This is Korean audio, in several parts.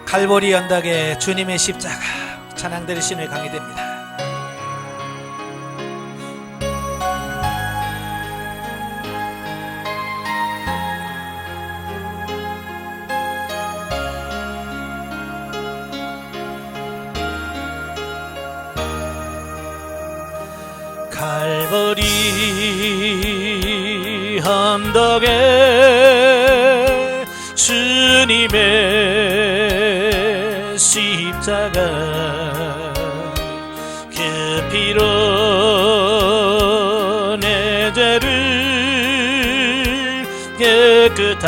갈보리 언덕에 주님의 십자가 찬양 들으시는 강의됩니다. 갈보리 언덕에 주님의 십자가 그 피로 내 죄를 깨끗하게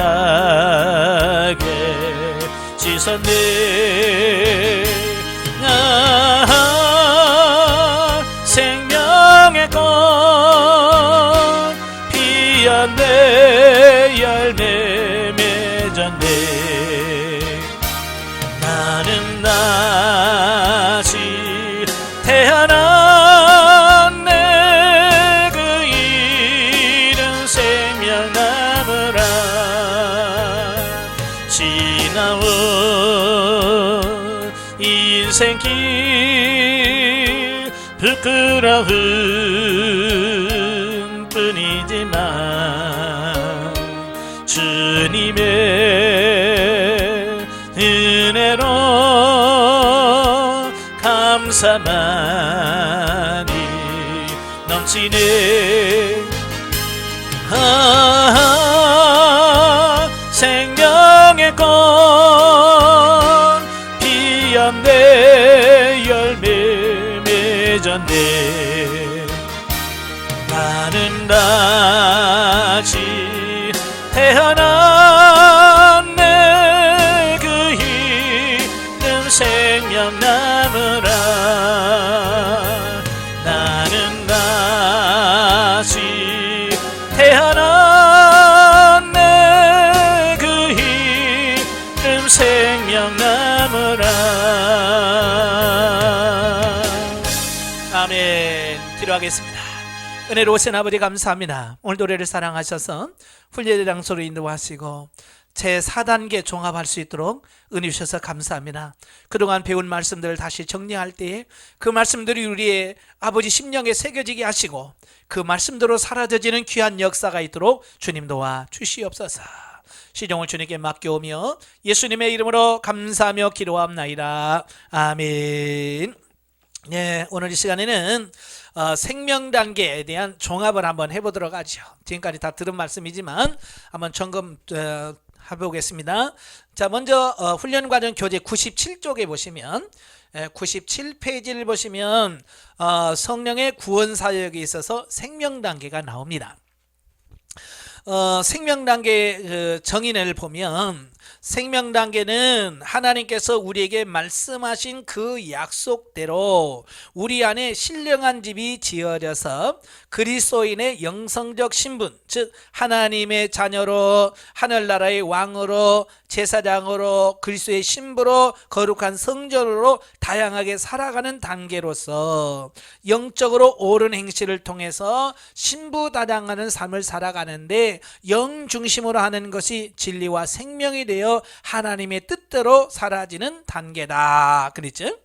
씻었네. 생명의 꽃 피었네. 열매 맺었네. 나는 다시 태어났네. 그 이름 생명나무라. 지나온 인생길 부끄러운 뿐이지만 주님의 은혜로 감사만이 넘치네. 생명의 꽃 피었네. 열매 맺었네. 나는 다시 태어났네. 그 이름 생명나무라. 나는 다시 태어났네. 그 이름 생명나무라. 아멘. 기도하겠습니다. 은혜로우신 아버지 감사합니다. 오늘 노래를 사랑하셔서 훈련의 장소로 인도하시고 제4단계 종합할 수 있도록 은혜 주셔서 감사합니다. 그동안 배운 말씀들을 다시 정리할 때 그 말씀들이 우리의 아버지 심령에 새겨지게 하시고 그 말씀대로 사라져지는 귀한 역사가 있도록 주님 도와 주시옵소서. 시종을 주님께 맡겨오며 예수님의 이름으로 감사하며 기도합나이다. 아멘. 네, 오늘 이 시간에는 생명 단계에 대한 종합을 한번 해보도록 하죠. 지금까지 다 들은 말씀이지만 한번 점검 해보겠습니다. 자, 먼저 훈련 과정 교재 97쪽에 보시면 97페이지를 보시면 성령의 구원 사역에 있어서 생명 단계가 나옵니다. 생명 단계 정의를 보면 생명 단계는 하나님께서 우리에게 말씀하신 그 약속대로 우리 안에 신령한 집이 지어져서 그리스도인의 영성적 신분, 즉 하나님의 자녀로 하늘나라의 왕으로 제사장으로 그리스도의 신부로 거룩한 성전으로 다양하게 살아가는 단계로서 영적으로 옳은 행실을 통해서 신부다장하는 삶을 살아가는데 영 중심으로 하는 것이 진리와 생명이 되어 하나님의 뜻대로 사라지는 단계다. 그랬죠?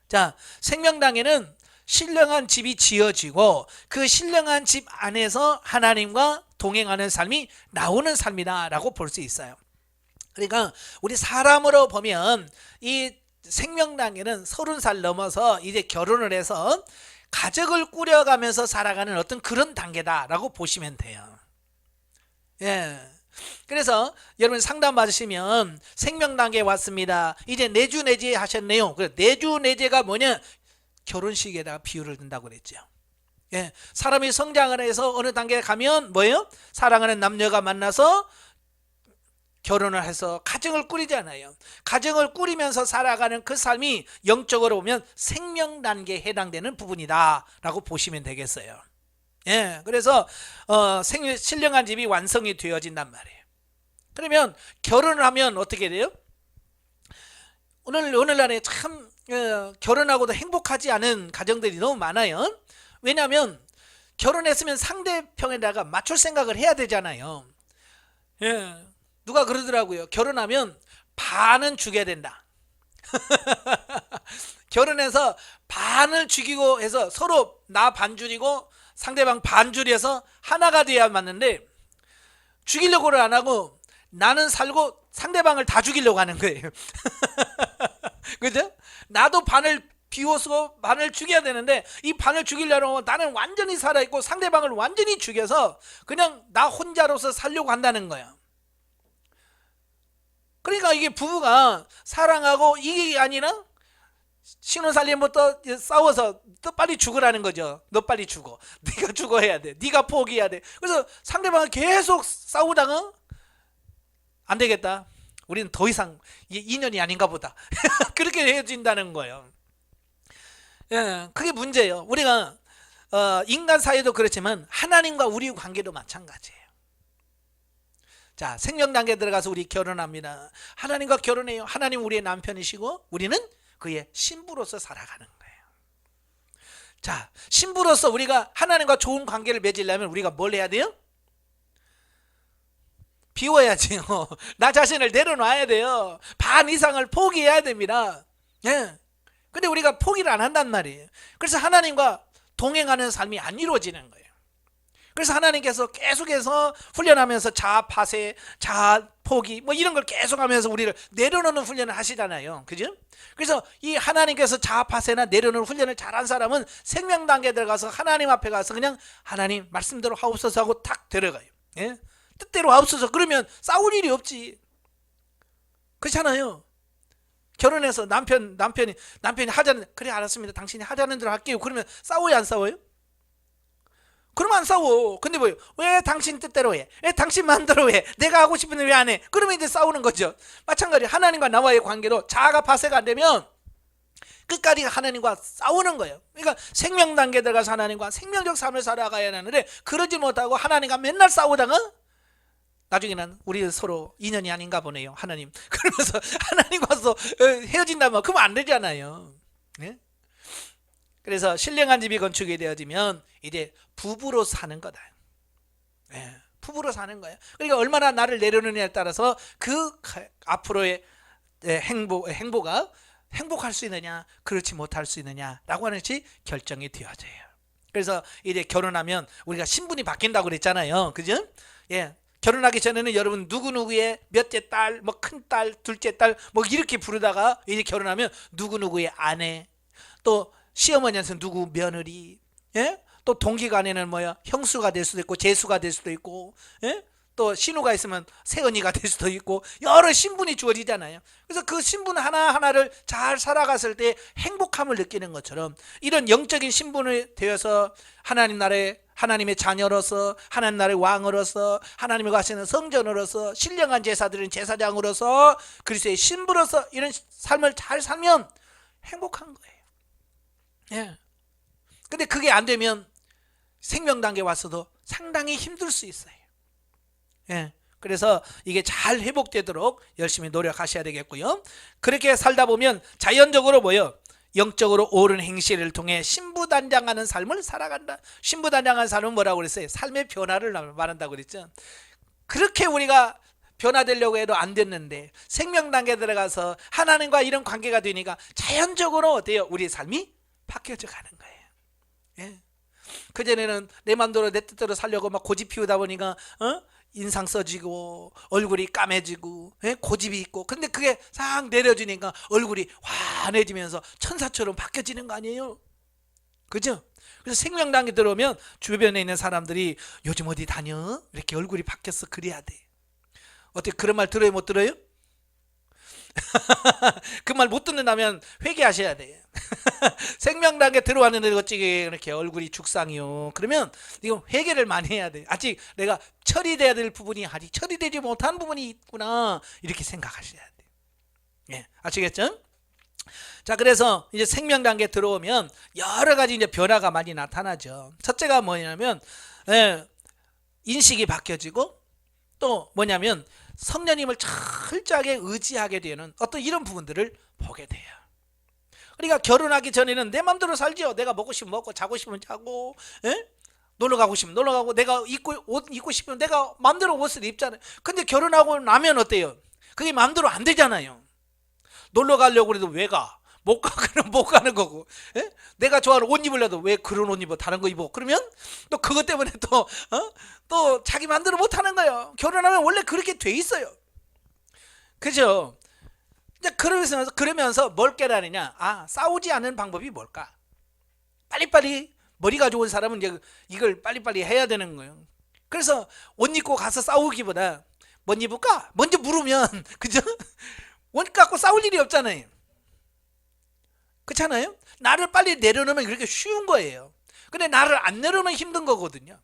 자, 생명 단계는 신령한 집이 지어지고 그 신령한 집 안에서 하나님과 동행하는 삶이 나오는 삶이다 라고 볼 수 있어요. 그러니까 우리 사람으로 보면 이 생명 단계는 30살 넘어서 이제 결혼을 해서 가족을 꾸려가면서 살아가는 어떤 그런 단계다라고 보시면 돼요. 예. 그래서 여러분 상담 받으시면 생명 단계에 왔습니다. 이제 내주 내제 하셨네요. 내주 내제가 뭐냐? 결혼식에다가 비유를 든다고 그랬죠. 예. 사람이 성장을 해서 어느 단계에 가면 뭐예요? 사랑하는 남녀가 만나서 결혼을 해서 가정을 꾸리잖아요. 가정을 꾸리면서 살아가는 그 삶이 영적으로 보면 생명 단계에 해당되는 부분이다 라고 보시면 되겠어요. 예, 그래서 신령한 집이 완성이 되어진단 말이에요. 그러면 결혼을 하면 어떻게 돼요? 오늘날에 참 결혼하고도 행복하지 않은 가정들이 너무 많아요. 왜냐하면 결혼했으면 상대편에다가 맞출 생각을 해야 되잖아요. 예, 누가 그러더라고요. 결혼하면 반은 주게 된다. 결혼해서 반을 죽이고 해서 서로 나 반줄이고 상대방 반줄이어서 하나가 돼야 맞는데 죽이려고를 안 하고 나는 살고 상대방을 다 죽이려고 하는 거예요. 그죠? 나도 반을 비워서 반을 죽여야 되는데 이 반을 죽이려고 나는 완전히 살아있고 상대방을 완전히 죽여서 그냥 나 혼자로서 살려고 한다는 거야. 그러니까 이게 부부가 사랑하고 이게 아니라 신혼살림부터 싸워서 너 빨리 죽으라는 거죠. 너 빨리 죽어. 네가 죽어야 돼. 네가 포기해야 돼. 그래서 상대방을 계속 싸우다가 안 되겠다. 우리는 더 이상 인연이 아닌가 보다. 그렇게 헤어진다는 거예요. 예, 그게 문제예요. 우리가 인간 사이도 그렇지만 하나님과 우리 관계도 마찬가지예요. 자, 생명 단계 들어가서 우리 결혼합니다. 하나님과 결혼해요. 하나님 우리의 남편이시고 우리는 그의 신부로서 살아가는 거예요. 자, 신부로서 우리가 하나님과 좋은 관계를 맺으려면 우리가 뭘 해야 돼요? 비워야지요. 나 자신을 내려놔야 돼요. 반 이상을 포기해야 됩니다. 예. 근데 우리가 포기를 안 한단 말이에요. 그래서 하나님과 동행하는 삶이 안 이루어지는 거예요. 그래서 하나님께서 계속해서 훈련하면서 자아 파쇄, 자아 포기 뭐 이런 걸 계속하면서 우리를 내려놓는 훈련을 하시잖아요. 그죠? 그래서 이 하나님께서 자아 파쇄나 내려놓는 훈련을 잘한 사람은 생명 단계에 들어가서 하나님 앞에 가서 그냥 하나님 말씀대로 하옵소서 하고 탁 들어가요. 예? 뜻대로 하옵소서. 그러면 싸울 일이 없지. 그렇잖아요. 결혼해서 남편이 하자는, 그래 알았습니다. 당신이 하자는 대로 할게요. 그러면 싸워요, 안 싸워요? 그러면 안 싸워. 근데 뭐예요? 왜 당신 뜻대로 해? 왜 당신 마음대로 해? 내가 하고 싶은데 왜 안 해? 그러면 이제 싸우는 거죠. 마찬가지 하나님과 나와의 관계도 자아가 파쇄가 안 되면 끝까지 하나님과 싸우는 거예요. 그러니까 생명 단계에 들어가서 하나님과 생명적 삶을 살아가야 하는데 그러지 못하고 하나님과 맨날 싸우다가 나중에는 우리 서로 인연이 아닌가 보네요. 하나님. 그러면서 하나님과서 헤어진다면 그러면 안 되잖아요. 네? 그래서 신령한 집이 건축이 되어지면 이제 부부로 사는 거다. 네, 부부로 사는 거예요. 그러니까 얼마나 나를 내려놓느냐에 따라서 그 앞으로의 행보가 행복할 수 있느냐 그렇지 못할 수 있느냐라고 하는 것이 결정이 되어져요. 그래서 이제 결혼하면 우리가 신분이 바뀐다고 그랬잖아요. 그죠? 예. 결혼하기 전에는 여러분 누구누구의 몇째 딸, 뭐 큰딸, 둘째 딸 뭐 이렇게 부르다가 이제 결혼하면 누구누구의 아내, 또 시어머니한테는 누구 며느리, 예? 또 동기간에는 뭐야 형수가 될 수도 있고 제수가 될 수도 있고, 예? 또 신우가 있으면 새언니가 될 수도 있고 여러 신분이 주어지잖아요. 그래서 그 신분 하나하나를 잘 살아갔을 때 행복함을 느끼는 것처럼 이런 영적인 신분이 되어서 하나님 나라의 하나님의 자녀로서 하나님 나라의 왕으로서 하나님의 가시는 성전으로서 신령한 제사드리는 제사장으로서 그리스도의 신부로서 이런 삶을 잘 살면 행복한 거예요. 예. 근데 그게 안 되면 생명 단계에 와서도 상당히 힘들 수 있어요. 예. 그래서 이게 잘 회복되도록 열심히 노력하셔야 되겠고요. 그렇게 살다 보면 자연적으로 뭐요? 영적으로 옳은 행실을 통해 신부단장하는 삶을 살아간다. 신부단장하는 삶은 뭐라고 그랬어요? 삶의 변화를 말한다고 그랬죠. 그렇게 우리가 변화되려고 해도 안 됐는데 생명 단계에 들어가서 하나님과 이런 관계가 되니까 자연적으로 어때요? 우리 삶이 바뀌어져 가는 거예요. 예. 그전에는 내 맘대로 내 뜻대로 살려고 막 고집 피우다 보니까 인상 써지고 얼굴이 까매지고, 예? 고집이 있고, 근데 그게 싹 내려지니까 얼굴이 환해지면서 천사처럼 바뀌어지는 거 아니에요? 그죠? 그래서 생명 단계 들어오면 주변에 있는 사람들이 요즘 어디 다녀? 이렇게 얼굴이 바뀌었어. 그래야 돼. 어떻게 그런 말 들어요? 못 들어요? 그 말 못 듣는다면 회개하셔야 돼요. 생명 단계 들어왔는데 어찌게 이렇게 얼굴이 죽상이요? 그러면 이건 회개를 많이 해야 돼. 아직 내가 처리돼야 될 부분이 아직 처리되지 못한 부분이 있구나 이렇게 생각하셔야 돼. 예, 아시겠죠? 자, 그래서 이제 생명 단계 들어오면 여러 가지 이제 변화가 많이 나타나죠. 첫째가 뭐냐면 인식이 바뀌어지고 또 뭐냐면 성령님을 철저하게 의지하게 되는 어떤 이런 부분들을 보게 돼요. 그러니까 결혼하기 전에는 내 마음대로 살죠. 내가 먹고 싶으면 먹고 자고 싶으면 자고, 예? 놀러 가고 싶으면 놀러 가고, 내가 옷 입고 싶으면 내가 마음대로 옷을 입잖아요. 근데 결혼하고 나면 어때요? 그게 마음대로 안 되잖아요. 놀러 가려고 해도 왜 가? 못 가. 그럼 못 가는 거고. 예? 내가 좋아하는 옷 입으려도 왜 그런 옷 입어? 다른 거 입어. 그러면 또 그것 때문에 또 자기 마음대로 못 하는 거예요. 결혼하면 원래 그렇게 돼 있어요. 그죠? 이제 그러면서 뭘 깨달으냐? 아, 싸우지 않는 방법이 뭘까? 빨리빨리 머리가 좋은 사람은 이제 이걸 빨리빨리 해야 되는 거예요. 그래서 옷 입고 가서 싸우기보다 뭐 입을까? 먼저 물으면 그죠? 옷 갖고 싸울 일이 없잖아요. 그렇잖아요? 나를 빨리 내려놓으면 그렇게 쉬운 거예요. 근데 나를 안 내려놓으면 힘든 거거든요.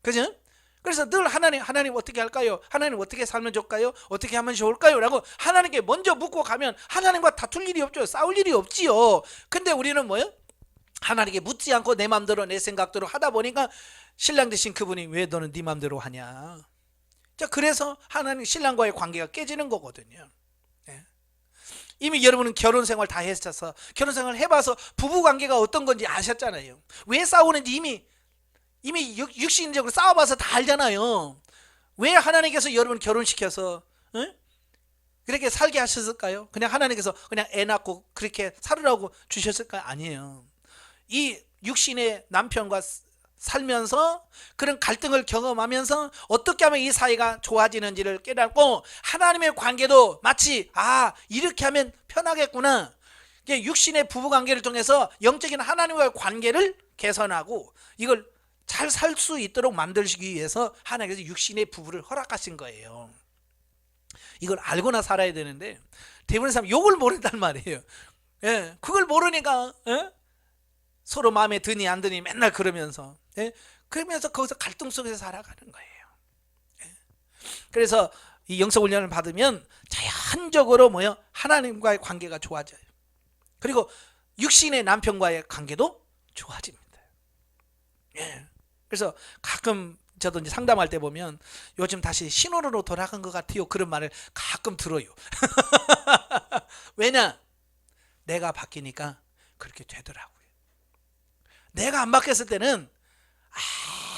그죠? 그래서 늘 하나님 어떻게 할까요? 하나님 어떻게 살면 좋을까요? 어떻게 하면 좋을까요? 라고 하나님께 먼저 묻고 가면 하나님과 다툴 일이 없죠. 싸울 일이 없지요. 근데 우리는 뭐예요? 하나님께 묻지 않고 내 마음대로 내 생각대로 하다 보니까 신랑 되신 그분이 왜 너는 네 마음대로 하냐? 자, 그래서 하나님 신랑과의 관계가 깨지는 거거든요. 예. 이미 여러분은 결혼 생활 다 했어서 결혼 생활 해봐서 부부 관계가 어떤 건지 아셨잖아요. 왜 싸우는지 이미 육신적으로 싸워봐서 다 알잖아요. 왜 하나님께서 여러분 결혼시켜서 그렇게 살게 하셨을까요? 그냥 하나님께서 그냥 애 낳고 그렇게 살으라고 주셨을까요? 아니에요. 이 육신의 남편과 살면서 그런 갈등을 경험하면서 어떻게 하면 이 사이가 좋아지는지를 깨닫고 하나님의 관계도 마치 이렇게 하면 편하겠구나. 육신의 부부관계를 통해서 영적인 하나님과의 관계를 개선하고 이걸 잘 살 수 있도록 만들기 위해서 하나님께서 육신의 부부를 허락하신 거예요. 이걸 알고나 살아야 되는데 대부분의 사람 욕을 모른단 말이에요. 예, 그걸 모르니까 서로 마음에 드니 안 드니 맨날 그러면서 그러면서 거기서 갈등 속에서 살아가는 거예요. 그래서 이 영성 훈련을 받으면 자연적으로 하나님과의 관계가 좋아져요. 그리고 육신의 남편과의 관계도 좋아집니다. 그래서 가끔 저도 이제 상담할 때 보면 요즘 다시 신혼으로 돌아간 것 같아요. 그런 말을 가끔 들어요. 왜냐? 내가 바뀌니까 그렇게 되더라고요. 내가 안 바뀌었을 때는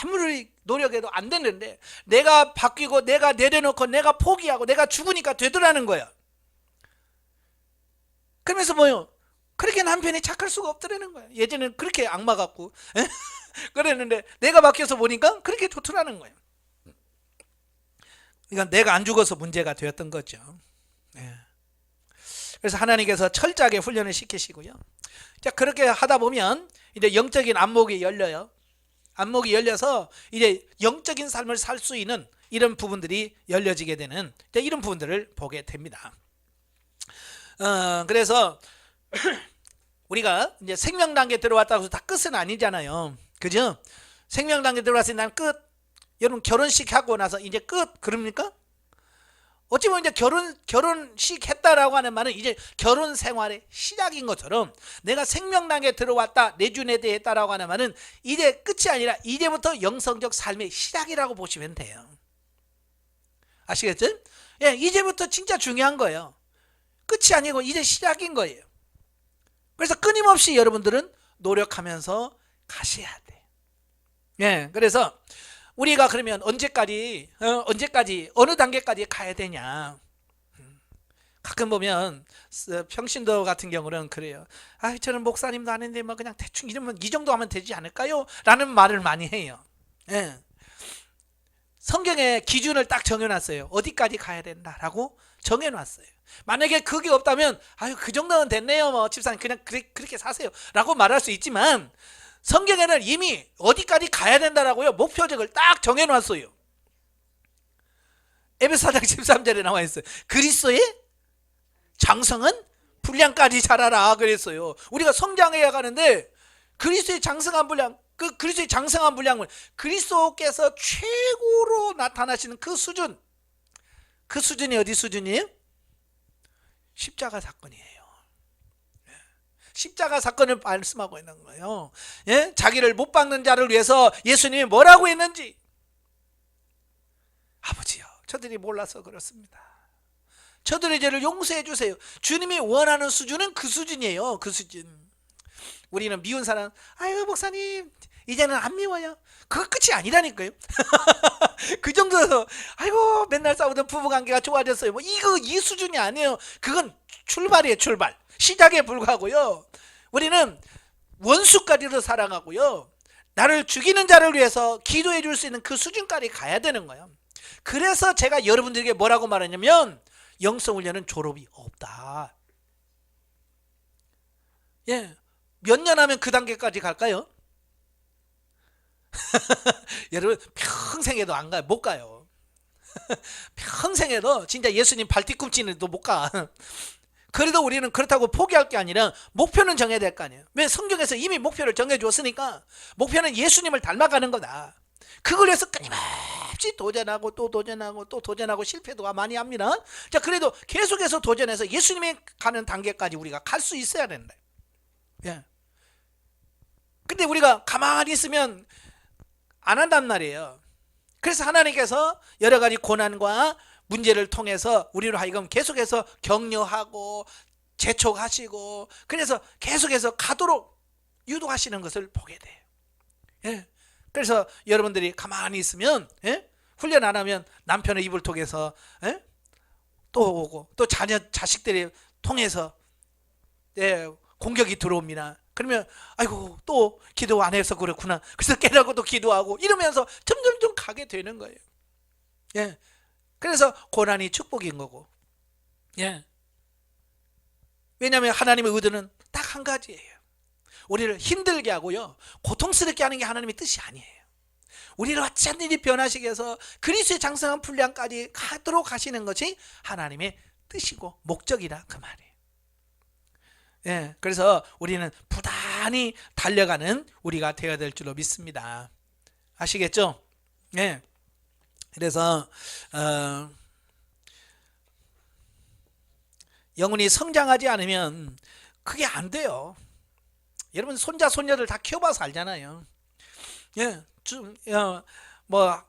아무리 노력해도 안 되는데 내가 바뀌고 내가 내려놓고 내가 포기하고 내가 죽으니까 되더라는 거야. 그러면서 그렇게 남편이 착할 수가 없더라는 거야. 예전에는 그렇게 악마 같고 그랬는데 내가 바뀌어서 보니까 그렇게 좋더라는 거예요. 그러니까 내가 안 죽어서 문제가 되었던 거죠. 그래서 하나님께서 철저하게 훈련을 시키시고요. 자, 그렇게 하다 보면 이제 영적인 안목이 열려요. 안목이 열려서 이제 영적인 삶을 살 수 있는 이런 부분들이 열려지게 되는 이런 부분들을 보게 됩니다. 그래서 우리가 이제 생명 단계 들어왔다고 해서 다 끝은 아니잖아요. 그죠? 생명 단계 들어왔으니 난 끝. 여러분 결혼식 하고 나서 이제 끝 그럽니까? 어찌 보면 이제 결혼식 했다라고 하는 말은 이제 결혼 생활의 시작인 것처럼 내가 생명 단계에 들어왔다, 내주내대 했다라고 하는 말은 이제 끝이 아니라 이제부터 영성적 삶의 시작이라고 보시면 돼요. 아시겠죠? 예, 이제부터 진짜 중요한 거예요. 끝이 아니고 이제 시작인 거예요. 그래서 끊임없이 여러분들은 노력하면서 가셔야 돼. 예, 그래서 우리가 그러면 언제까지 어느 단계까지 가야 되냐? 가끔 보면 평신도 같은 경우는 그래요. 저는 목사님도 아닌데 그냥 대충 이러면 이 정도 하면 되지 않을까요? 라는 말을 많이 해요. 예. 성경에 기준을 딱 정해놨어요. 어디까지 가야 된다라고 정해놨어요. 만약에 그게 없다면 그 정도는 됐네요. 집사님 그냥 그렇게 사세요. 라고 말할 수 있지만 성경에는 이미 어디까지 가야 된다라고요. 목표적을 딱 정해놨어요. 에베소 4장 13절에 나와 있어요. 그리스도의 장성은 분량까지 자라라 그랬어요. 우리가 성장해야 가는데 그리스도의 장성한 분량, 그리스도의 장성한 분량을 그리스도께서 최고로 나타나시는 그 수준이 어디 수준이에요? 십자가 사건이에요. 십자가 사건을 말씀하고 있는 거예요. 예? 자기를 못 박는 자를 위해서 예수님이 뭐라고 했는지. 아버지요, 저들이 몰라서 그렇습니다. 저들의 죄를 용서해 주세요. 주님이 원하는 수준은 그 수준이에요. 그 수준. 우리는 미운 사람, 목사님 이제는 안 미워요. 그거 끝이 아니라니까요. 그 정도에서 맨날 싸우던 부부관계가 좋아졌어요. 이 수준이 아니에요. 그건 출발이에요. 출발. 시작에 불과하고요. 우리는 원수까지도 사랑하고요. 나를 죽이는 자를 위해서 기도해 줄 수 있는 그 수준까지 가야 되는 거예요. 그래서 제가 여러분들에게 뭐라고 말하냐면 영성훈련은 졸업이 없다. 예, 몇 년 하면 그 단계까지 갈까요? 여러분 평생에도 안 가요. 못 가요. 평생에도 진짜 예수님 발 뒤꿈치는도 못 가. 그래도 우리는 그렇다고 포기할 게 아니라 목표는 정해야 될 거 아니에요. 왜? 성경에서 이미 목표를 정해줬으니까 목표는 예수님을 닮아가는 거다. 그걸 위해서 끊임없이 도전하고 또 도전하고 또 도전하고 실패도 많이 합니다. 자, 그래도 계속해서 도전해서 예수님이 가는 단계까지 우리가 갈 수 있어야 된다. 예. 근데 우리가 가만히 있으면 안 한단 말이에요. 그래서 하나님께서 여러 가지 고난과 문제를 통해서 우리로 하여금 계속해서 격려하고 재촉하시고 그래서 계속해서 가도록 유도하시는 것을 보게 돼요. 예. 그래서 여러분들이 가만히 있으면, 예? 훈련 안 하면 남편의 입을 통해서, 예? 또 오고 또 자식들이 통해서, 예, 공격이 들어옵니다. 그러면 아이고 또 기도 안 해서 그렇구나. 그래서 깨닫고 또 기도하고 이러면서 점점 가게 되는 거예요. 예. 그래서 고난이 축복인 거고. 예. 왜냐하면 하나님의 의도는 딱 한 가지예요. 우리를 힘들게 하고요, 고통스럽게 하는 게 하나님의 뜻이 아니에요. 우리를 어찌한 일이 변화시게 해서 그리스도의 장성한 분량까지 가도록 하시는 것이 하나님의 뜻이고 목적이라 그 말이에요. 예, 그래서 우리는 부단히 달려가는 우리가 되어야 될 줄로 믿습니다. 아시겠죠? 예. 그래서 영혼이 성장하지 않으면 그게 안 돼요. 여러분 손자 손녀들 다 키워봐서 알잖아요. 예, 좀 뭐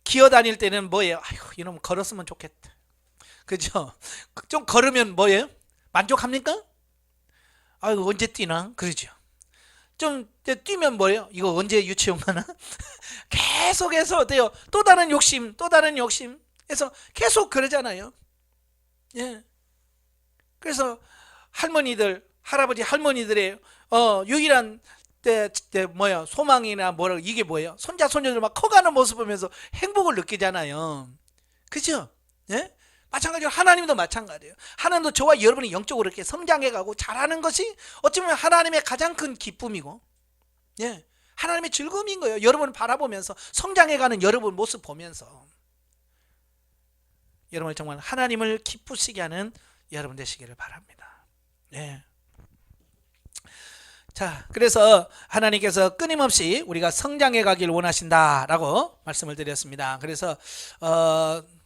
기어 다닐 때는 뭐예요? 아이고 이놈 걸었으면 좋겠다. 그죠? 좀 걸으면 뭐예요? 만족합니까? 아이고 언제 뛰나? 그러죠. 좀 뛰면 뭐예요? 이거 언제 유치원 가나? 계속해서 어때요? 또 다른 욕심, 또 다른 욕심. 해서 계속 그러잖아요. 예. 그래서 할머니들, 할아버지 할머니들의 유일한 뭐야 소망이나 뭐라 이게 뭐예요? 손자 손녀들 막 커가는 모습 보면서 행복을 느끼잖아요. 그죠? 예? 마찬가지로 하나님도 마찬가지예요. 하나님도 저와 여러분이 영적으로 이렇게 성장해가고 잘하는 것이 어쩌면 하나님의 가장 큰 기쁨이고, 예, 하나님의 즐거움인 거예요. 여러분을 바라보면서 성장해가는 여러분 모습 보면서 여러분을 정말 하나님을 기쁘시게 하는 여러분 되시기를 바랍니다. 예. 자, 그래서 하나님께서 끊임없이 우리가 성장해 가길 원하신다라고 말씀을 드렸습니다. 그래서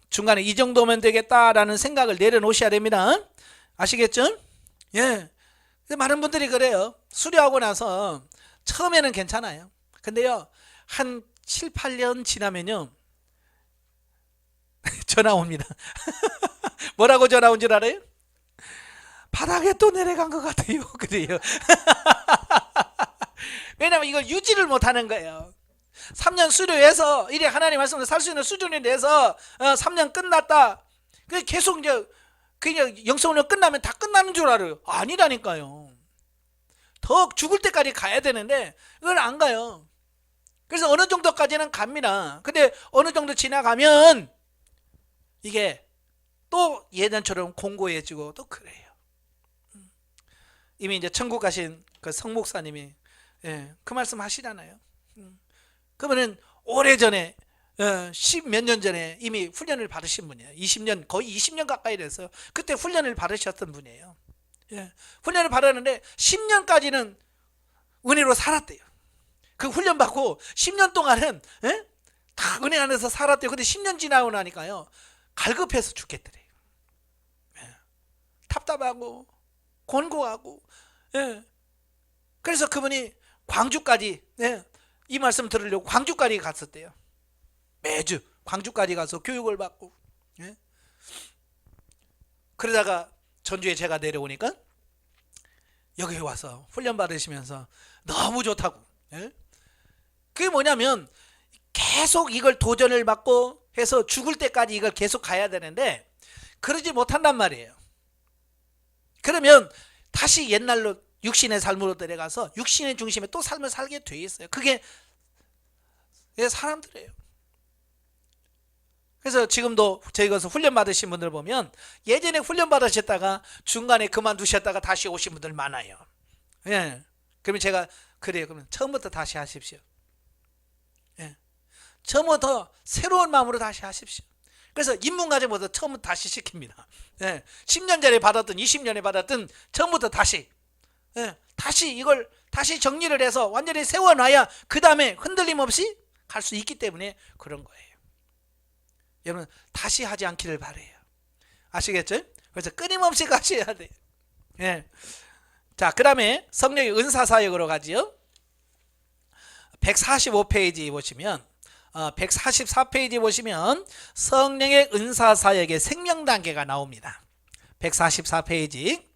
중간에 이 정도면 되겠다라는 생각을 내려놓으셔야 됩니다. 아시겠죠? 예. 많은 분들이 그래요. 수료하고 나서 처음에는 괜찮아요. 근데요, 한 7, 8년 지나면요, 전화 옵니다. 뭐라고 전화 온 줄 알아요? 바닥에 또 내려간 것 같아요. 그래요. 왜냐면 이걸 유지를 못하는 거예요. 3년 수료해서 이래 하나님 말씀으로 살 수 있는 수준이 돼서 3년 끝났다. 계속 이제 그냥 영성훈련 끝나면 다 끝나는 줄 알아요. 아니라니까요. 더 죽을 때까지 가야 되는데 그걸 안 가요. 그래서 어느 정도까지는 갑니다. 근데 어느 정도 지나가면 이게 또 예전처럼 공고해지고 또 그래요. 이미 이제 천국 가신 그 성목사님이, 예, 그 말씀 하시잖아요. 그러면은 오래전에 10 몇 년 전에 이미 훈련을 받으신 분이에요. 20년 거의 20년 가까이 돼서 그때 훈련을 받으셨던 분이에요. 예, 훈련을 받았는데 10년까지는 은혜로 살았대요. 그 훈련 받고 10년 동안은, 예? 다 은혜 안에서 살았대요. 근데 10년 지나고 나니까요, 갈급해서 죽겠더래요. 예, 답답하고 곤고하고, 예. 그래서 그분이 광주까지, 예, 이 말씀 들으려고 광주까지 갔었대요. 매주 광주까지 가서 교육을 받고, 예. 그러다가 전주에 제가 내려오니까 여기 와서 훈련 받으시면서 너무 좋다고, 예. 그게 뭐냐면 계속 이걸 도전을 받고 해서 죽을 때까지 이걸 계속 가야 되는데 그러지 못한단 말이에요. 그러면 다시 옛날로 육신의 삶으로 들어가서 육신의 중심에 또 삶을 살게 돼 있어요. 그게 사람들이에요. 그래서 지금도 저희 것을 훈련 받으신 분들 보면 예전에 훈련 받으셨다가 중간에 그만두셨다가 다시 오신 분들 많아요. 예. 그러면 제가 그래요. 그러면 처음부터 다시 하십시오. 예. 처음부터 새로운 마음으로 다시 하십시오. 그래서 입문과정부터 처음부터 다시 시킵니다. 예. 10년 전에 받았든 20년에 받았든 처음부터 다시. 예. 다시 이걸 다시 정리를 해서 완전히 세워놔야 그 다음에 흔들림 없이 갈 수 있기 때문에 그런 거예요. 여러분 다시 하지 않기를 바라요. 아시겠죠? 그래서 끊임없이 가셔야 돼요. 예. 자, 그 다음에 성령의 은사사역으로 가지요. 145페이지 보시면 144페이지 보시면 성령의 은사사역의 생명단계가 나옵니다. 144페이지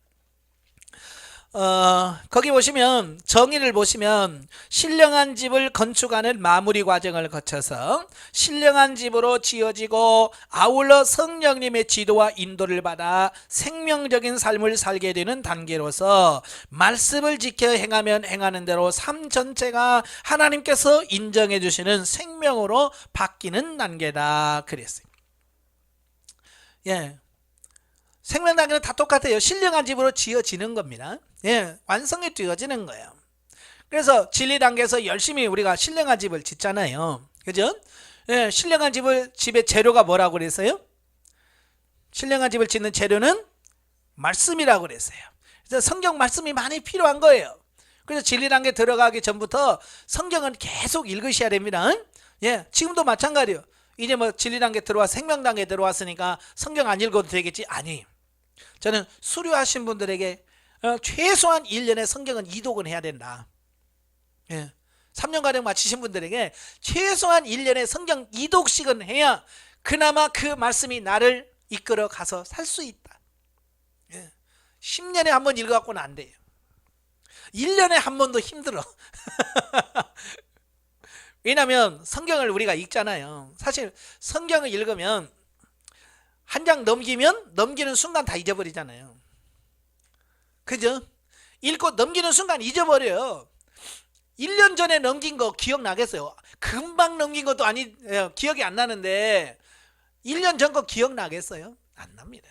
거기 보시면 정의를 보시면 신령한 집을 건축하는 마무리 과정을 거쳐서 신령한 집으로 지어지고 아울러 성령님의 지도와 인도를 받아 생명적인 삶을 살게 되는 단계로서 말씀을 지켜 행하면 행하는 대로 삶 전체가 하나님께서 인정해 주시는 생명으로 바뀌는 단계다 그랬어요. 예. 생명 단계는 다 똑같아요. 신령한 집으로 지어지는 겁니다. 예, 완성이 되어지는 거예요. 그래서 진리 단계에서 열심히 우리가 신령한 집을 짓잖아요. 그죠? 예, 신령한 집의 재료가 뭐라고 그랬어요? 신령한 집을 짓는 재료는 말씀이라고 그랬어요. 그래서 성경 말씀이 많이 필요한 거예요. 그래서 진리 단계 들어가기 전부터 성경은 계속 읽으셔야 됩니다. 예, 지금도 마찬가지예요. 이제 뭐 진리 단계 들어와 생명 단계 들어왔으니까 성경 안 읽어도 되겠지? 아니. 저는 수료하신 분들에게 최소한 1년에 성경은 2독은 해야 된다. 예. 3년가량 마치신 분들에게 최소한 1년에 성경 2독씩은 해야 그나마 그 말씀이 나를 이끌어 가서 살 수 있다. 예. 10년에 한 번 읽어갖고는 안 돼요. 1년에 한 번도 힘들어. 왜냐하면 성경을 우리가 읽잖아요. 사실 성경을 읽으면 한 장 넘기는 순간 다 잊어버리잖아요. 그죠? 읽고 넘기는 순간 잊어버려요. 1년 전에 넘긴 거 기억나겠어요? 금방 넘긴 것도 기억이 안 나는데 1년 전 거 기억나겠어요? 안 납니다.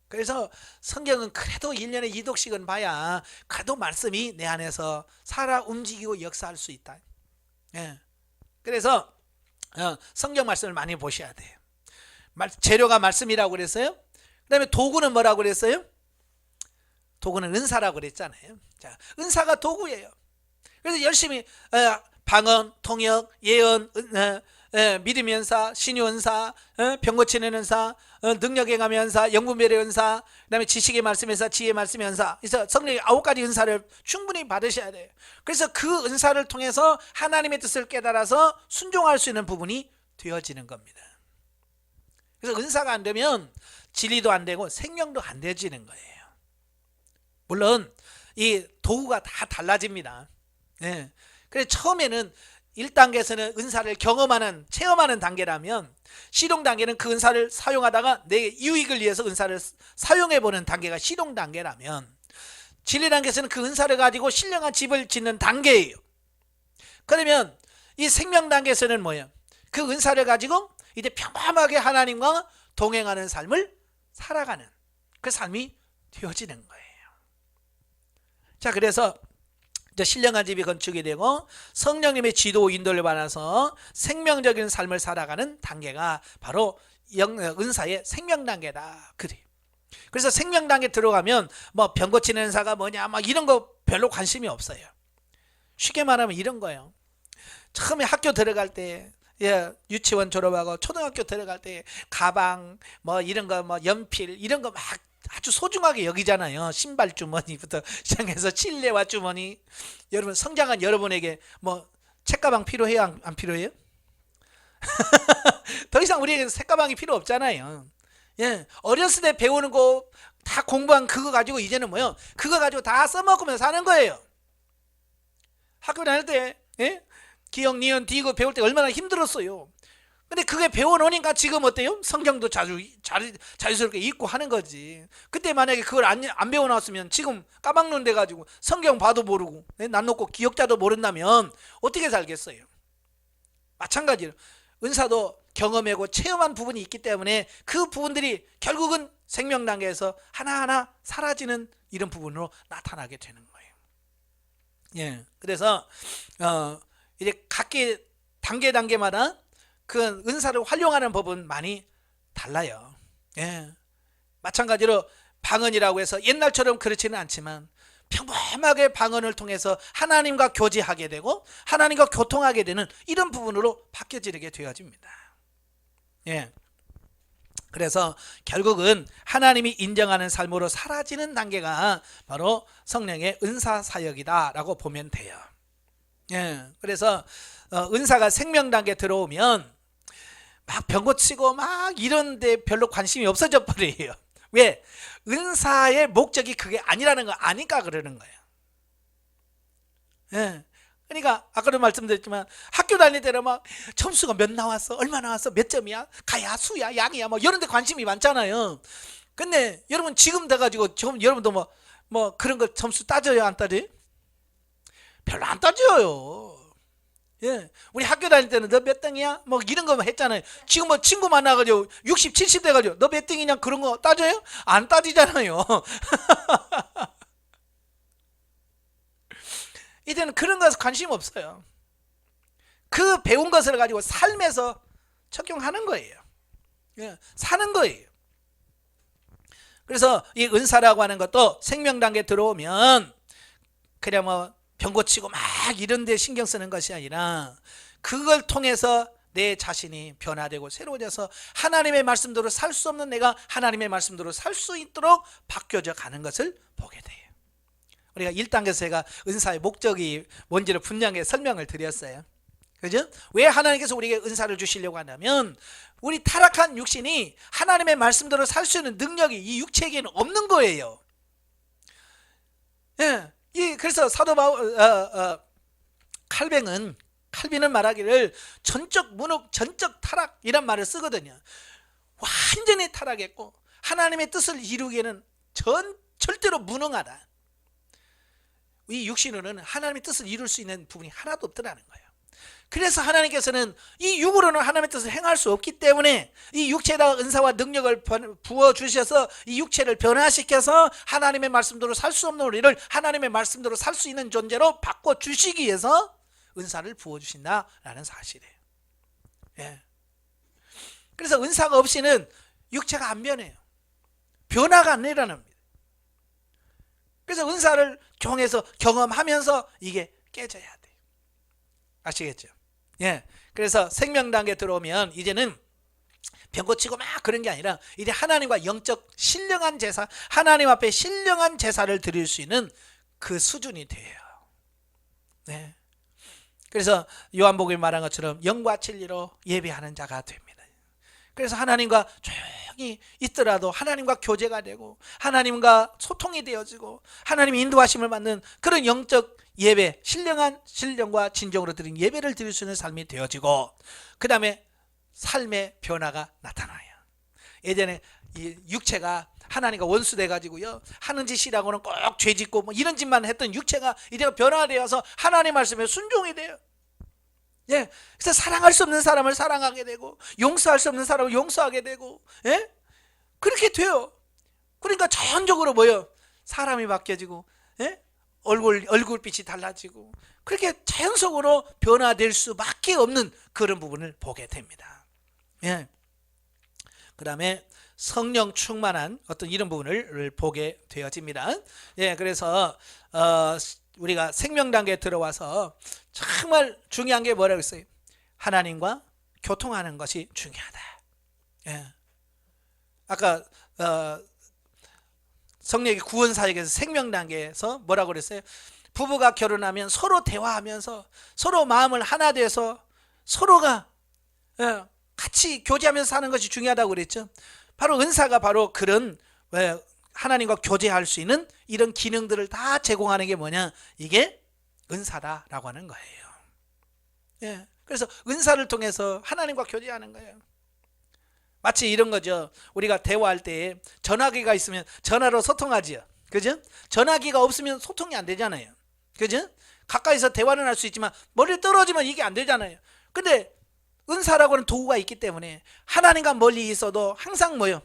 그래서 성경은 그래도 1년에 2독씩은 봐야 그래도 말씀이 내 안에서 살아 움직이고 역사할 수 있다. 예. 그래서 성경 말씀을 많이 보셔야 돼요. 재료가 말씀이라고 그랬어요. 그 다음에 도구는 뭐라고 그랬어요? 도구는 은사라고 그랬잖아요. 자, 은사가 도구예요. 그래서 열심히 방언, 통역, 예언, 믿음의 은사, 신유 은사, 병 고치는 은사, 능력 행함의 은사, 영분별의 은사, 그 다음에 지식의 말씀 은사, 지혜의 말씀 은사. 그래서 성령의 9가지 은사를 충분히 받으셔야 돼요. 그래서 그 은사를 통해서 하나님의 뜻을 깨달아서 순종할 수 있는 부분이 되어지는 겁니다. 그래서 은사가 안 되면 진리도 안 되고 생명도 안 되어지는 거예요. 물론 이 도구가 다 달라집니다. 예. 그래서 처음에는 1단계에서는 은사를 경험하는 체험하는 단계라면 시동 단계는 그 은사를 사용하다가 내 유익을 위해서 은사를 사용해보는 단계가 시동 단계라면 진리 단계에서는 그 은사를 가지고 신령한 집을 짓는 단계예요. 그러면 이 생명 단계에서는 뭐예요? 그 은사를 가지고 이제 평범하게 하나님과 동행하는 삶을 살아가는 그 삶이 되어지는 거예요. 자, 그래서 이제 신령한 집이 건축이 되고 성령님의 지도 인도를 받아서 생명적인 삶을 살아가는 단계가 바로 은사의 생명 단계다. 그래. 그래서 생명 단계 들어가면 뭐 병 고치는 은사가 뭐냐 막 이런 거 별로 관심이 없어요. 쉽게 말하면 이런 거예요. 처음에 학교 들어갈 때 유치원 졸업하고 초등학교 들어갈 때 가방 뭐 이런 거 뭐 연필 이런 거 막 아주 소중하게 여기잖아요. 신발 주머니부터 시작해서 칠레와 주머니. 여러분 성장한 여러분에게 뭐 책가방 필요해요? 안 필요해요? 더 이상 우리에게 책가방이 필요 없잖아요. 예, 어렸을 때 배우는 거 다 공부한 그거 가지고 이제는 뭐요? 그거 가지고 다 써먹으면서 사는 거예요. 학교 다닐 때 기억, 니은, 디귿 배울 때 얼마나 힘들었어요. 근데 그게 배워놓으니까 지금 어때요? 성경도 자유스럽게 읽고 하는 거지. 그때 만약에 그걸 안 배워놨으면 지금 까막눈 돼가지고 성경 봐도 모르고 난 놓고 기억자도 모른다면 어떻게 살겠어요? 마찬가지로 은사도 경험하고 체험한 부분이 있기 때문에 그 부분들이 결국은 생명 단계에서 하나하나 사라지는 이런 부분으로 나타나게 되는 거예요. 예, 그래서 이제 각기 단계마다 그 은사를 활용하는 법은 많이 달라요. 예, 마찬가지로 방언이라고 해서 옛날처럼 그렇지는 않지만 평범하게 방언을 통해서 하나님과 교제하게 되고 하나님과 교통하게 되는 이런 부분으로 바뀌어지게 되어집니다. 예, 그래서 결국은 하나님이 인정하는 삶으로 사라지는 단계가 바로 성령의 은사 사역이다라고 보면 돼요. 예, 그래서 은사가 생명 단계 들어오면 막 병고치고 막 이런데 별로 관심이 없어져 버려요. 왜? 은사의 목적이 그게 아니라는 거 아니까 그러는 거예요. 예. 그러니까 아까도 말씀드렸지만 학교 다닐 때는 막 점수가 몇 나왔어, 얼마 나왔어, 몇 점이야, 가야, 수야, 양이야, 뭐 이런 데 관심이 많잖아요. 근데 여러분 지금 돼가지고 지금 여러분도 뭐 그런 거 점수 따져요, 안 따져요? 별로 안 따져요. 예, 우리 학교 다닐 때는 너 몇 등이야? 뭐 이런 거 했잖아요. 지금 뭐 친구 만나가지고 60, 70 돼가지고 너 몇 등이냐 그런 거 따져요? 안 따지잖아요. 이제는 그런 것에 관심 없어요. 그 배운 것을 가지고 삶에서 적용하는 거예요. 예, 사는 거예요. 그래서 이 은사라고 하는 것도 생명 단계 들어오면 그냥 뭐 병고치고 막 이런 데 신경 쓰는 것이 아니라 그걸 통해서 내 자신이 변화되고 새로워져서 하나님의 말씀대로 살 수 없는 내가 하나님의 말씀대로 살 수 있도록 바뀌어져 가는 것을 보게 돼요. 우리가 1단계에서 제가 은사의 목적이 뭔지를 분명히 설명을 드렸어요. 그죠? 왜 하나님께서 우리에게 은사를 주시려고 하냐면 우리 타락한 육신이 하나님의 말씀대로 살 수 있는 능력이 이 육체에게는 없는 거예요. 예. 그래서 사도 칼빈은 말하기를 전적 문혹, 전적 타락 이란 말을 쓰거든요. 완전히 타락했고 하나님의 뜻을 이루기에는 절대로 무능하다. 이 육신으로는 하나님의 뜻을 이룰 수 있는 부분이 하나도 없더라는 거예요. 그래서 하나님께서는 이 육으로는 하나님의 뜻을 행할 수 없기 때문에 이 육체에다가 은사와 능력을 부어주셔서 이 육체를 변화시켜서 하나님의 말씀대로 살 수 없는 우리를 하나님의 말씀대로 살 수 있는 존재로 바꿔주시기 위해서 은사를 부어주신다라는 사실이에요. 예. 그래서 은사가 없이는 육체가 안 변해요. 변화가 안 일어납니다. 그래서 은사를 통해서 경험하면서 이게 깨져야 돼요. 아시겠죠? 예. 그래서 생명 단계 들어오면 이제는 병고치고 막 그런 게 아니라 이제 하나님과 영적 신령한 제사, 하나님 앞에 신령한 제사를 드릴 수 있는 그 수준이 돼요. 네. 그래서 요한복음에 말한 것처럼 영과 진리로 예배하는 자가 됩니다. 그래서 하나님과 조용히 있더라도 하나님과 교제가 되고 하나님과 소통이 되어지고 하나님의 인도하심을 받는 그런 영적 예배, 신령과 진정으로 드린 예배를 드릴 수 있는 삶이 되어지고 그 다음에 삶의 변화가 나타나요. 예전에 이 육체가 하나님과 원수 돼가지고요 하는 짓이라고는 꼭 죄짓고 뭐 이런 짓만 했던 육체가 이제 변화되어서 하나님 말씀에 순종이 돼요. 예, 그래서 사랑할 수 없는 사람을 사랑하게 되고 용서할 수 없는 사람을 용서하게 되고, 예, 그렇게 돼요. 그러니까 자연적으로 뭐요? 사람이 바뀌어지고, 예, 얼굴빛이 달라지고 그렇게 자연적으로 변화될 수밖에 없는 그런 부분을 보게 됩니다. 예, 그 다음에 성령 충만한 어떤 이런 부분을 보게 되어집니다. 예, 그래서 우리가 생명 단계에 들어와서 정말 중요한 게 뭐라고 했어요? 하나님과 교통하는 것이 중요하다. 예. 아까 성령의 구원 사역에서 생명 단계에서 뭐라고 그랬어요? 부부가 결혼하면 서로 대화하면서 서로 마음을 하나 돼서 서로가 같이 교제하면서 사는 것이 중요하다고 그랬죠. 바로 은사가 바로 그런 하나님과 교제할 수 있는 이런 기능들을 다 제공하는 게 뭐냐? 이게 은사다라고 하는 거예요. 예. 그래서 은사를 통해서 하나님과 교제하는 거예요. 마치 이런 거죠. 우리가 대화할 때 전화기가 있으면 전화로 소통하지요. 그죠? 전화기가 없으면 소통이 안 되잖아요. 그죠? 가까이서 대화는 할 수 있지만 멀리 떨어지면 이게 안 되잖아요. 근데 은사라고 하는 도구가 있기 때문에 하나님과 멀리 있어도 항상 뭐요?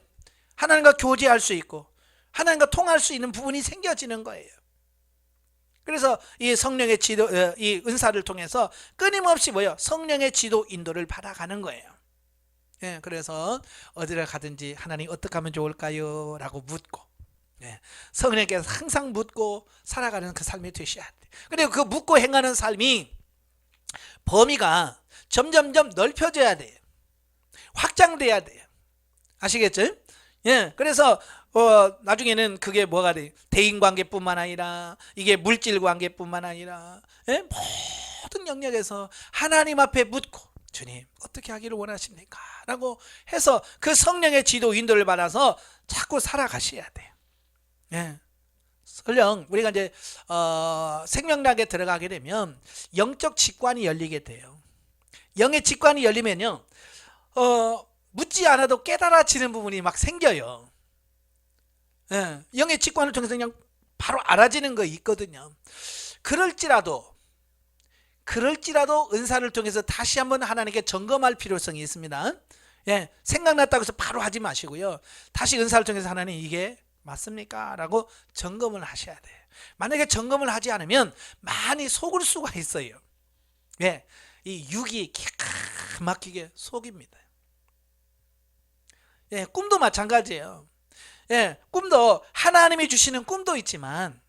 하나님과 교제할 수 있고 하나님과 통할 수 있는 부분이 생겨지는 거예요. 그래서 이 성령의 지도, 이 은사를 통해서 끊임없이 뭐요? 성령의 지도 인도를 받아가는 거예요. 예, 그래서 어디를 가든지 하나님 어떻게 하면 좋을까요? 라고 묻고, 예, 성령께서 항상 묻고 살아가는 그 삶이 되셔야 돼요. 그리고 그 묻고 행하는 삶이 범위가 점점점 넓혀져야 돼요. 확장돼야 돼요. 아시겠죠? 예, 그래서 나중에는 그게 뭐가 돼요? 대인관계뿐만 아니라 이게 물질관계뿐만 아니라, 예? 모든 영역에서 하나님 앞에 묻고 주님 어떻게 하기를 원하십니까? 라고 해서 그 성령의 지도 인도를 받아서 자꾸 살아가셔야 돼요. 예. 설령 우리가 이제 생명락에 들어가게 되면 영적 직관이 열리게 돼요. 영의 직관이 열리면요, 묻지 않아도 깨달아지는 부분이 막 생겨요. 예, 영의 직관을 통해서 그냥 바로 알아지는 거 있거든요. 그럴지라도 은사를 통해서 다시 한번 하나님께 점검할 필요성이 있습니다. 예, 생각났다고 해서 바로 하지 마시고요. 다시 은사를 통해서 하나님 이게 맞습니까? 라고 점검을 하셔야 돼요. 만약에 점검을 하지 않으면 많이 속을 수가 있어요. 예, 이 육이 기가 막히게 속입니다. 예, 꿈도 마찬가지예요. 예, 꿈도 하나님이 주시는 꿈도 있지만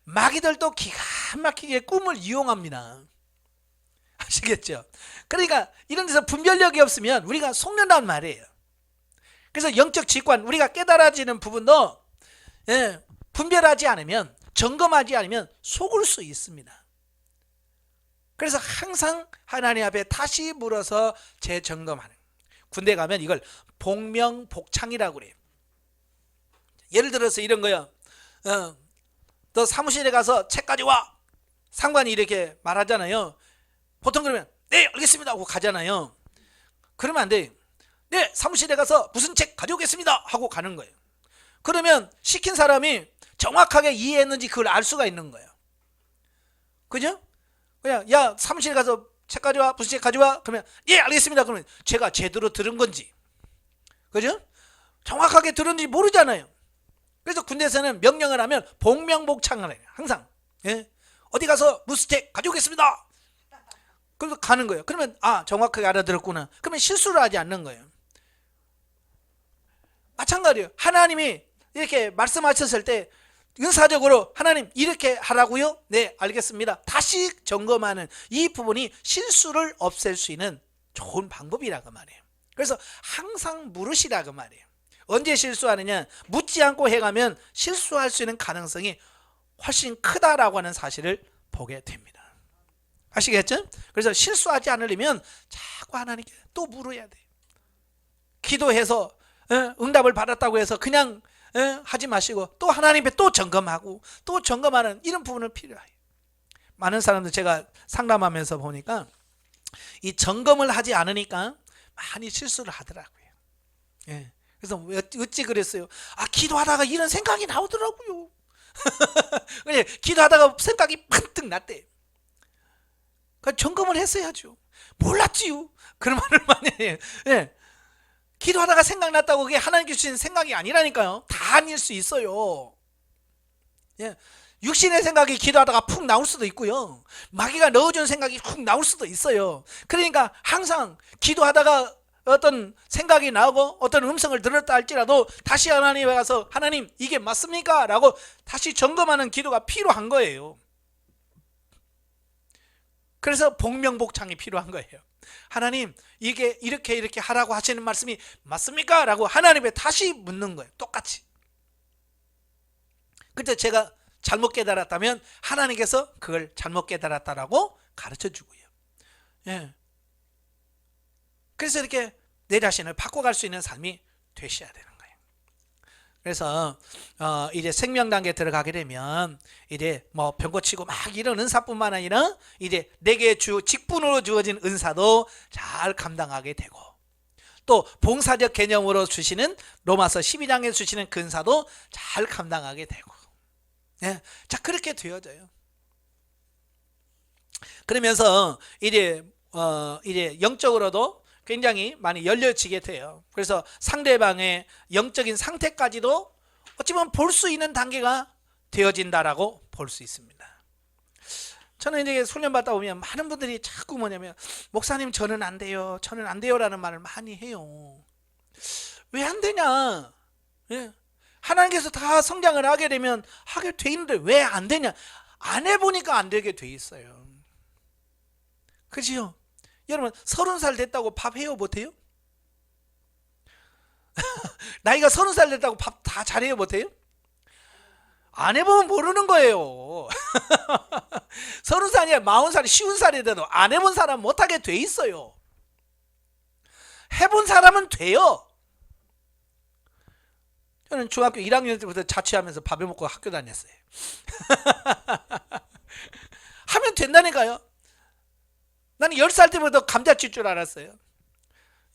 마귀들도 기가 막히게 꿈을 이용합니다. 아시겠죠? 그러니까 이런 데서 분별력이 없으면 우리가 속는단 말이에요. 그래서 영적 직관, 우리가 깨달아지는 부분도, 예, 분별하지 않으면, 점검하지 않으면 속을 수 있습니다. 그래서 항상 하나님 앞에 다시 물어서 재점검하는, 군대 가면 이걸 복명복창이라고 그래요. 예를 들어서 이런 거요. 너 사무실에 가서 책 가져와. 상관이 이렇게 말하잖아요. 보통 그러면 네 알겠습니다 하고 가잖아요. 그러면 안 돼요. 네 사무실에 가서 무슨 책 가져오겠습니다 하고 가는 거예요. 그러면 시킨 사람이 정확하게 이해했는지 그걸 알 수가 있는 거예요. 그죠? 그냥 야 사무실에 가서 책 가져와, 무슨 책 가져와. 그러면 예 알겠습니다. 그러면 제가 제대로 들은 건지, 그죠? 정확하게 들었는지 모르잖아요. 그래서 군대에서는 명령을 하면 복명복창을 해요. 항상. 예? 어디 가서 무슨 책 가져오겠습니다. 그래서 가는 거예요. 그러면 정확하게 알아들었구나. 그러면 실수를 하지 않는 거예요. 마찬가지예요. 하나님이 이렇게 말씀하셨을 때 은사적으로 하나님 이렇게 하라고요? 네 알겠습니다. 다시 점검하는 이 부분이 실수를 없앨 수 있는 좋은 방법이라고 말해요. 그래서 항상 물으시라고 말해요. 언제 실수하느냐? 묻지 않고 해가면 실수할 수 있는 가능성이 훨씬 크다라고 하는 사실을 보게 됩니다. 아시겠죠? 그래서 실수하지 않으려면 자꾸 하나님께 또 물어야 돼요. 기도해서 응답을 받았다고 해서 그냥 하지 마시고 또 하나님 앞에 또 점검하고 또 점검하는 이런 부분은 필요해요. 많은 사람들 제가 상담하면서 보니까 이 점검을 하지 않으니까 많이 실수를 하더라고요. 예. 그래서 어찌 그랬어요? 기도하다가 이런 생각이 나오더라고요. 기도하다가 생각이 판뜩 났대요. 그러니까 점검을 했어야죠. 몰랐지요. 그런 말을 많이 해요. 예. 기도하다가 생각났다고 그게 하나님께 주신 생각이 아니라니까요. 다 아닐 수 있어요. 예. 육신의 생각이 기도하다가 푹 나올 수도 있고요. 마귀가 넣어준 생각이 푹 나올 수도 있어요. 그러니까 항상 기도하다가 어떤 생각이 나고 어떤 음성을 들었다 할지라도 다시 하나님에 가서 하나님 이게 맞습니까? 라고 다시 점검하는 기도가 필요한 거예요. 그래서 복명복창이 필요한 거예요. 하나님 이게 이렇게 하라고 하시는 말씀이 맞습니까? 라고 하나님에 다시 묻는 거예요. 똑같이. 그때 제가 잘못 깨달았다면 하나님께서 그걸 잘못 깨달았다라고 가르쳐 주고요. 예. 그래서 이렇게 내 자신을 바꿔갈 수 있는 삶이 되셔야 되는 거예요. 그래서 이제 생명 단계 들어가게 되면 이제 뭐 병 고치고 막 이런 은사뿐만 아니라 이제 내게 직분으로 주어진 은사도 잘 감당하게 되고, 또 봉사적 개념으로 주시는 로마서 12장에 주시는 그 은사도 잘 감당하게 되고, 예. 자, 그렇게 되어져요. 그러면서 이제 영적으로도 굉장히 많이 열려지게 돼요. 그래서 상대방의 영적인 상태까지도 어찌 보면 볼 수 있는 단계가 되어진다라고 볼 수 있습니다. 저는 이제 훈련 받다 보면 많은 분들이 자꾸 뭐냐면, 목사님 저는 안 돼요, 저는 안 돼요라는 말을 많이 해요. 왜 안 되냐? 예. 하나님께서 다 성장을 하게 되면 하게 돼 있는데 왜 안 되냐? 안 해보니까 안 되게 돼 있어요. 그렇죠? 여러분 30살 됐다고 밥 해요 못해요? 나이가 30살 됐다고 밥 다 잘해요 못해요? 안 해보면 모르는 거예요. 30살이야 40살이 50살이 돼도 안 해본 사람 못하게 돼 있어요. 해본 사람은 돼요. 저는 중학교 1학년 때부터 자취하면서 밥을 먹고 학교 다녔어요. 하면 된다니까요. 나는 10살 때부터 감자 찔 줄 알았어요.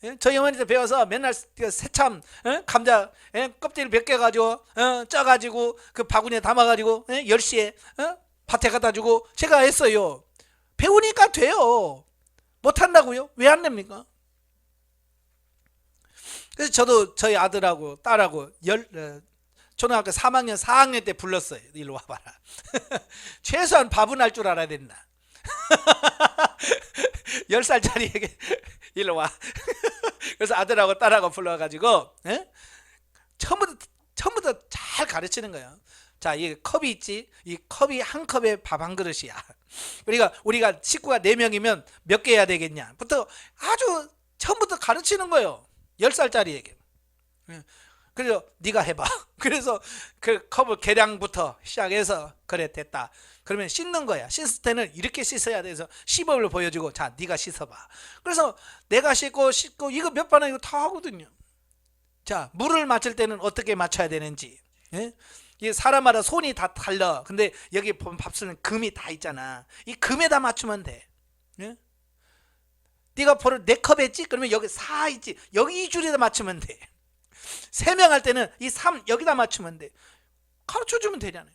예? 저희 어머니한테 배워서 맨날 새참 감자 껍질 벗겨가지고 쪄가지고 그 바구니에 담아가지고 10시에 밭에 갖다 주고 제가 했어요. 배우니까 돼요. 못한다고요? 왜 안 됩니까? 그래서 저도 저희 아들하고 딸하고 초등학교 3학년 4학년 때 불렀어요. 일로 와봐라. 최소한 밥은 할 줄 알아야 된다. 10살짜리에게 일로 와. 그래서 아들하고 딸하고 불러가지고 처음부터 잘 가르치는 거예요. 자, 이 컵이 있지. 이 컵이 한 컵에 밥 한 그릇이야. 우리가 식구가 4명이면 몇 개 해야 되겠냐 부터 아주 처음부터 가르치는 거예요. 10살짜리에게. 그래서 네가 해봐. 그래서 그 컵을 계량부터 시작해서 그래 됐다. 그러면 씻는 거야. 씻을 때는 이렇게 씻어야 돼서 시범을 보여주고, 자 네가 씻어봐. 그래서 내가 씻고 이거 몇 번 이거 다 하거든요. 자, 물을 맞출 때는 어떻게 맞춰야 되는지. 예? 이 사람마다 손이 다 달라. 근데 여기 보면 밥솥은 금이 다 있잖아. 이 금에다 맞추면 돼. 예? 네가 버릇 4컵 했지? 그러면 여기 4 있지? 여기 이 줄에다 맞추면 돼. 3명 할 때는 이 3 여기다 맞추면 돼. 가르쳐주면 되잖아요.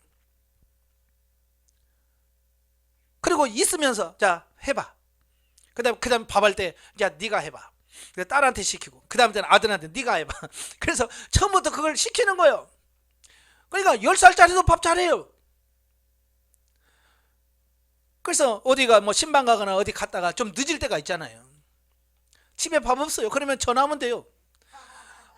그리고 있으면서 자 해봐. 그다음 밥할 때 야 네가 해봐. 딸한테 시키고 그 다음에는 아들한테 네가 해봐. 그래서 처음부터 그걸 시키는 거예요. 그러니까 10살짜리도 밥 잘해요. 그래서 어디가 뭐 신방 가거나 어디 갔다가 좀 늦을 때가 있잖아요. 집에 밥 없어요. 그러면 전화하면 돼요.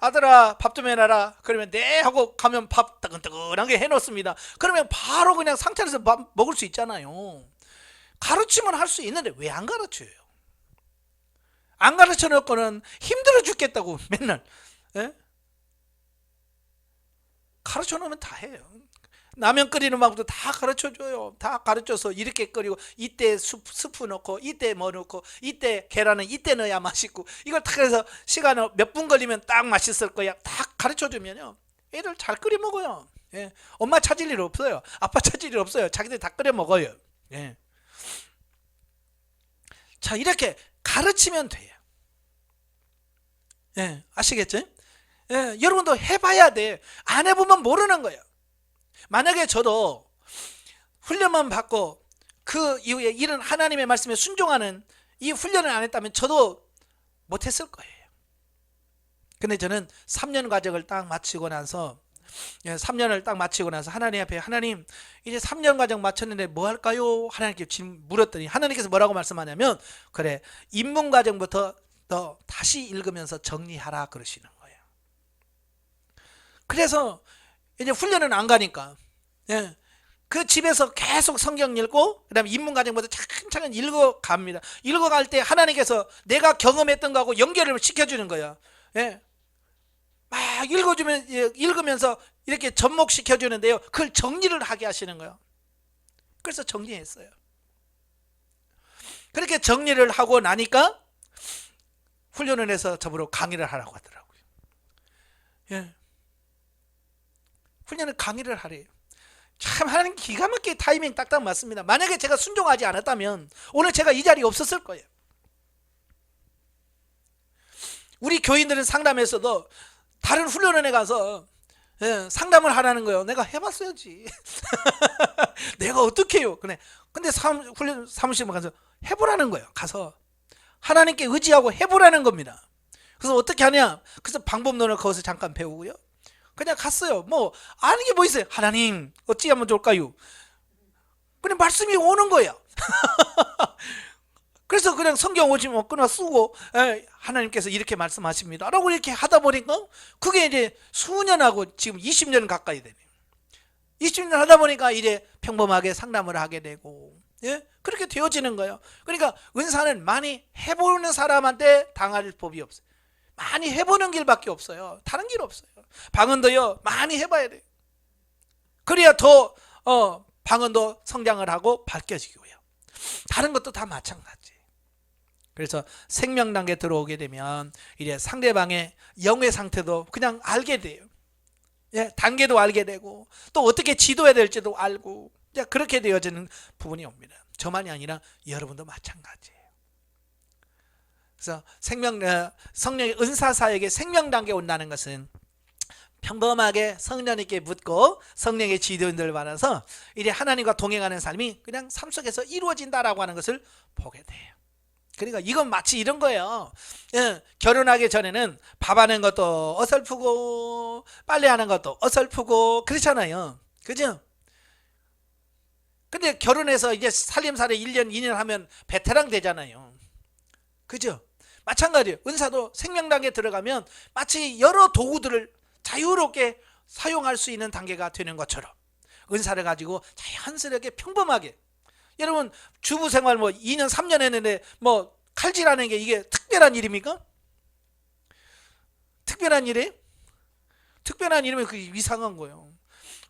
아들아 밥 좀 해놔라. 그러면 네 하고 가면 밥 따끈따끈하게 해놓습니다. 그러면 바로 그냥 상태에서 밥 먹을 수 있잖아요. 가르치면 할 수 있는데 왜 안 가르쳐요? 안 가르쳐 놓고는 힘들어 죽겠다고 맨날 가르쳐 놓으면 다 해요. 라면 끓이는 방법도 다 가르쳐줘요. 다 가르쳐서 이렇게 끓이고 이때 스프 넣고 이때 뭐 넣고 이때 계란은 이때 넣어야 맛있고 이걸 다 해서 시간을 몇 분 걸리면 딱 맛있을 거야. 다 가르쳐주면요 애들 잘 끓여 먹어요. 예. 엄마 찾을 일 없어요. 아빠 찾을 일 없어요. 자기들 다 끓여 먹어요. 예. 자, 이렇게 가르치면 돼요. 예, 아시겠죠? 예, 여러분도 해봐야 돼. 안 해보면 모르는 거예요. 만약에 저도 훈련만 받고 그 이후에 이런 하나님의 말씀에 순종하는 이 훈련을 안 했다면 저도 못했을 거예요. 근데 저는 3년 과정을 딱 마치고 나서 3년을 딱 마치고 나서 하나님 앞에 하나님 이제 3년 과정 마쳤는데 뭐 할까요? 하나님께 물었더니 하나님께서 뭐라고 말씀하냐면 그래 입문 과정부터 너 다시 읽으면서 정리하라 그러시는 거예요. 그래서 이제 훈련은 안 가니까 그 집에서 계속 성경 읽고 그 다음에 입문 과정부터 차근차근 읽어갑니다. 읽어갈 때 하나님께서 내가 경험했던 거하고 연결을 시켜주는 거예요. 막 읽으면서 이렇게 접목시켜주는데요. 그걸 정리를 하게 하시는 거예요. 그래서 정리했어요. 그렇게 정리를 하고 나니까 훈련을 해서 저보러 강의를 하라고 하더라고요. 예. 훈련을 강의를 하래요. 참 하나님 기가 막히게 타이밍 딱딱 맞습니다. 만약에 제가 순종하지 않았다면 오늘 제가 이 자리에 없었을 거예요. 우리 교인들은 상담에서도 다른 훈련원에 가서 상담을 하라는 거예요. 내가 해봤어야지. 내가 어떻게 해요? 근데 훈련 사무실에 가서 해보라는 거예요. 가서 하나님께 의지하고 해보라는 겁니다. 그래서 어떻게 하냐? 그래서 방법론을 거기서 잠깐 배우고요. 그냥 갔어요. 뭐 아는 게 뭐 있어요? 하나님 어찌하면 좋을까요? 그냥 말씀이 오는 거야. 그래서 그냥 성경 오시면 끊어 쓰고 하나님께서 이렇게 말씀하십니다 라고 이렇게 하다 보니까 그게 이제 수년하고 지금 20년 가까이 되네요. 20년 하다 보니까 이제 평범하게 상담을 하게 되고 그렇게 되어지는 거예요. 그러니까 은사는 많이 해보는 사람한테 당할 법이 없어요. 많이 해보는 길밖에 없어요. 다른 길 없어요. 방언도요 많이 해봐야 돼요. 그래야 더 방언도 성장을 하고 밝혀지고요. 다른 것도 다 마찬가지. 그래서 생명 단계 들어오게 되면 이제 상대방의 영의 상태도 그냥 알게 돼요. 단계도 알게 되고 또 어떻게 지도해야 될지도 알고 그렇게 되어지는 부분이 옵니다. 저만이 아니라 여러분도 마찬가지예요. 그래서 성령의 은사사역의 생명 단계 온다는 것은 평범하게 성령님께 묻고 성령의 지도인들을 받아서 이제 하나님과 동행하는 삶이 그냥 삶 속에서 이루어진다라고 하는 것을 보게 돼요. 그러니까 이건 마치 이런 거예요. 결혼하기 전에는 밥하는 것도 어설프고 빨래하는 것도 어설프고 그렇잖아요. 그죠? 근데 결혼해서 이제 살림살이 1년 2년 하면 베테랑 되잖아요. 그죠? 마찬가지예요. 은사도 생명 단계에 들어가면 마치 여러 도구들을 자유롭게 사용할 수 있는 단계가 되는 것처럼 은사를 가지고 자연스럽게 평범하게, 여러분 주부 생활 뭐 2년 3년 했는데 뭐 칼질하는 게 이게 특별한 일입니까? 특별한 일이에요? 특별한 일이면 그게 이상한 거예요.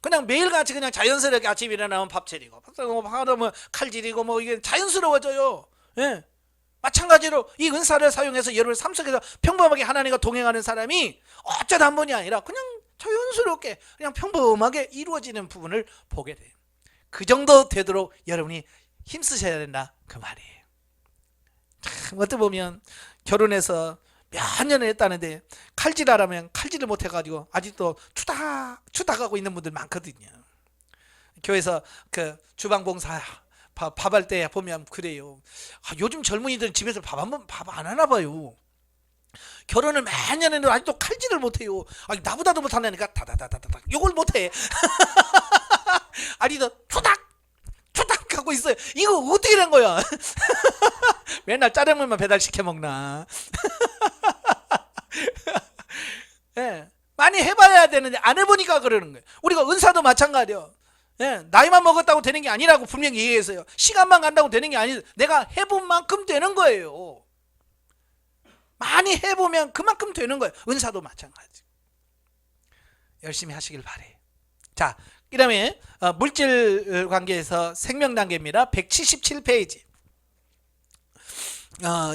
그냥 매일같이 그냥 자연스럽게 아침에 일어나면 밥 차리고 밥 하면 칼질이고 뭐 이게 자연스러워져요. 마찬가지로 이 은사를 사용해서 여러분 삶 속에서 평범하게 하나님과 동행하는 사람이 어쩌다 한 번이 아니라 그냥 자연스럽게 그냥 평범하게 이루어지는 부분을 보게 돼요. 그 정도 되도록 여러분이 힘쓰셔야 된다 그 말이에요. 참 어떻게 보면 결혼해서 몇 년을 했다는데 칼질하라면 칼질을 못해가지고 아직도 추닥하고 있는 분들 많거든요. 교회에서 그 주방봉사 밥할 때 보면 그래요. 요즘 젊은이들은 집에서 밥 안 하나 봐요. 결혼을 몇 년 했는데 아직도 칼질을 못해요. 나보다도 못하니까 다다다다다 요걸 못해. 아직도 추닥 하고 있어요. 이거 어떻게 된 거야? 맨날 짜장면만 배달시켜 먹나. 많이 해봐야 되는데 안 해보니까 그러는 거예요. 우리가 은사도 마찬가지예요. 나이만 먹었다고 되는 게 아니라고 분명히 얘기했어요. 시간만 간다고 되는 게 아니에요. 내가 해본 만큼 되는 거예요. 많이 해보면 그만큼 되는 거예요. 은사도 마찬가지. 열심히 하시길 바래요. 자, 그 다음에 물질 관계에서 생명 단계입니다. 177페이지.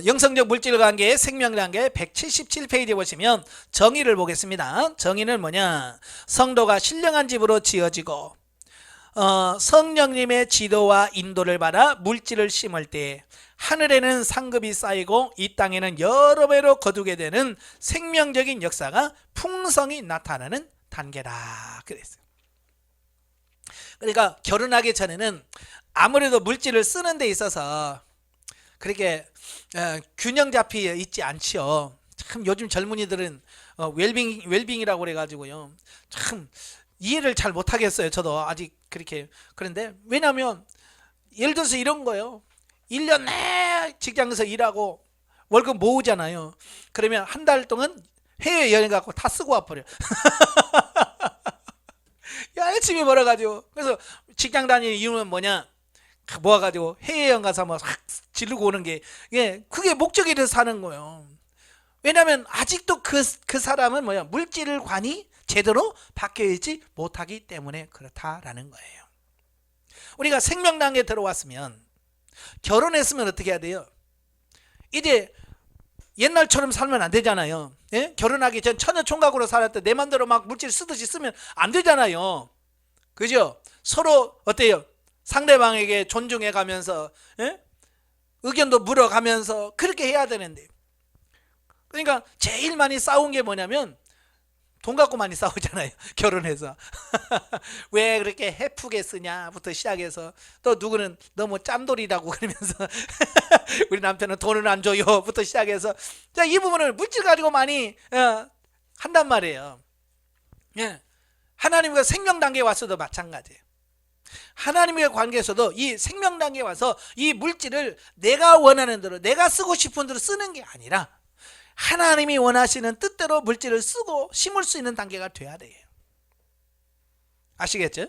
영성적 물질 관계의 생명 단계 177페이지에 보시면 정의를 보겠습니다. 정의는 뭐냐? 성도가 신령한 집으로 지어지고 성령님의 지도와 인도를 받아 물질을 심을 때 하늘에는 상급이 쌓이고 이 땅에는 여러 배로 거두게 되는 생명적인 역사가 풍성히 나타나는 단계라 그랬어요. 그러니까 결혼하기 전에는 아무래도 물질을 쓰는 데 있어서 그렇게 균형 잡혀 있지 않죠. 참 요즘 젊은이들은 웰빙이라고 그래가지고요. 참 이해를 잘 못하겠어요. 저도 아직 그렇게. 그런데 왜냐하면 예를 들어서 이런 거예요. 1년 내 직장에서 일하고 월급 모으잖아요. 그러면 한 달 동안 해외여행 가고 다 쓰고 와버려. 열심히 벌어가지고. 그래서 직장 다니는 이유는 뭐냐? 모아가지고 해외여행 가서 막 지르고 오는 게 그게 목적이 돼서 사는 거예요. 왜냐하면 아직도 그 사람은 뭐야? 물질관이 제대로 바뀌어있지 못하기 때문에 그렇다라는 거예요. 우리가 생명 단계에 들어왔으면 결혼했으면 어떻게 해야 돼요? 이제 옛날처럼 살면 안 되잖아요. 예? 결혼하기 전 처녀총각으로 살았을 때 내 맘대로 막 물질 쓰듯이 쓰면 안 되잖아요. 그죠? 서로 어때요? 상대방에게 존중해 가면서, 예? 의견도 물어가면서 그렇게 해야 되는데, 그러니까 제일 많이 싸운 게 뭐냐면 돈 갖고 많이 싸우잖아요. 결혼해서. 왜 그렇게 해프게 쓰냐부터 시작해서, 또 누구는 너무 짠돌이라고 그러면서 우리 남편은 돈을 안 줘요부터 시작해서, 자, 이 부분을 물질 가지고 많이 한단 말이에요. 예. 하나님과 생명 단계에 와서도 마찬가지예요. 하나님의 관계에서도 이 생명 단계에 와서 이 물질을 내가 원하는 대로, 내가 쓰고 싶은 대로 쓰는 게 아니라 하나님이 원하시는 뜻대로 물질을 쓰고 심을 수 있는 단계가 돼야 돼요. 아시겠죠?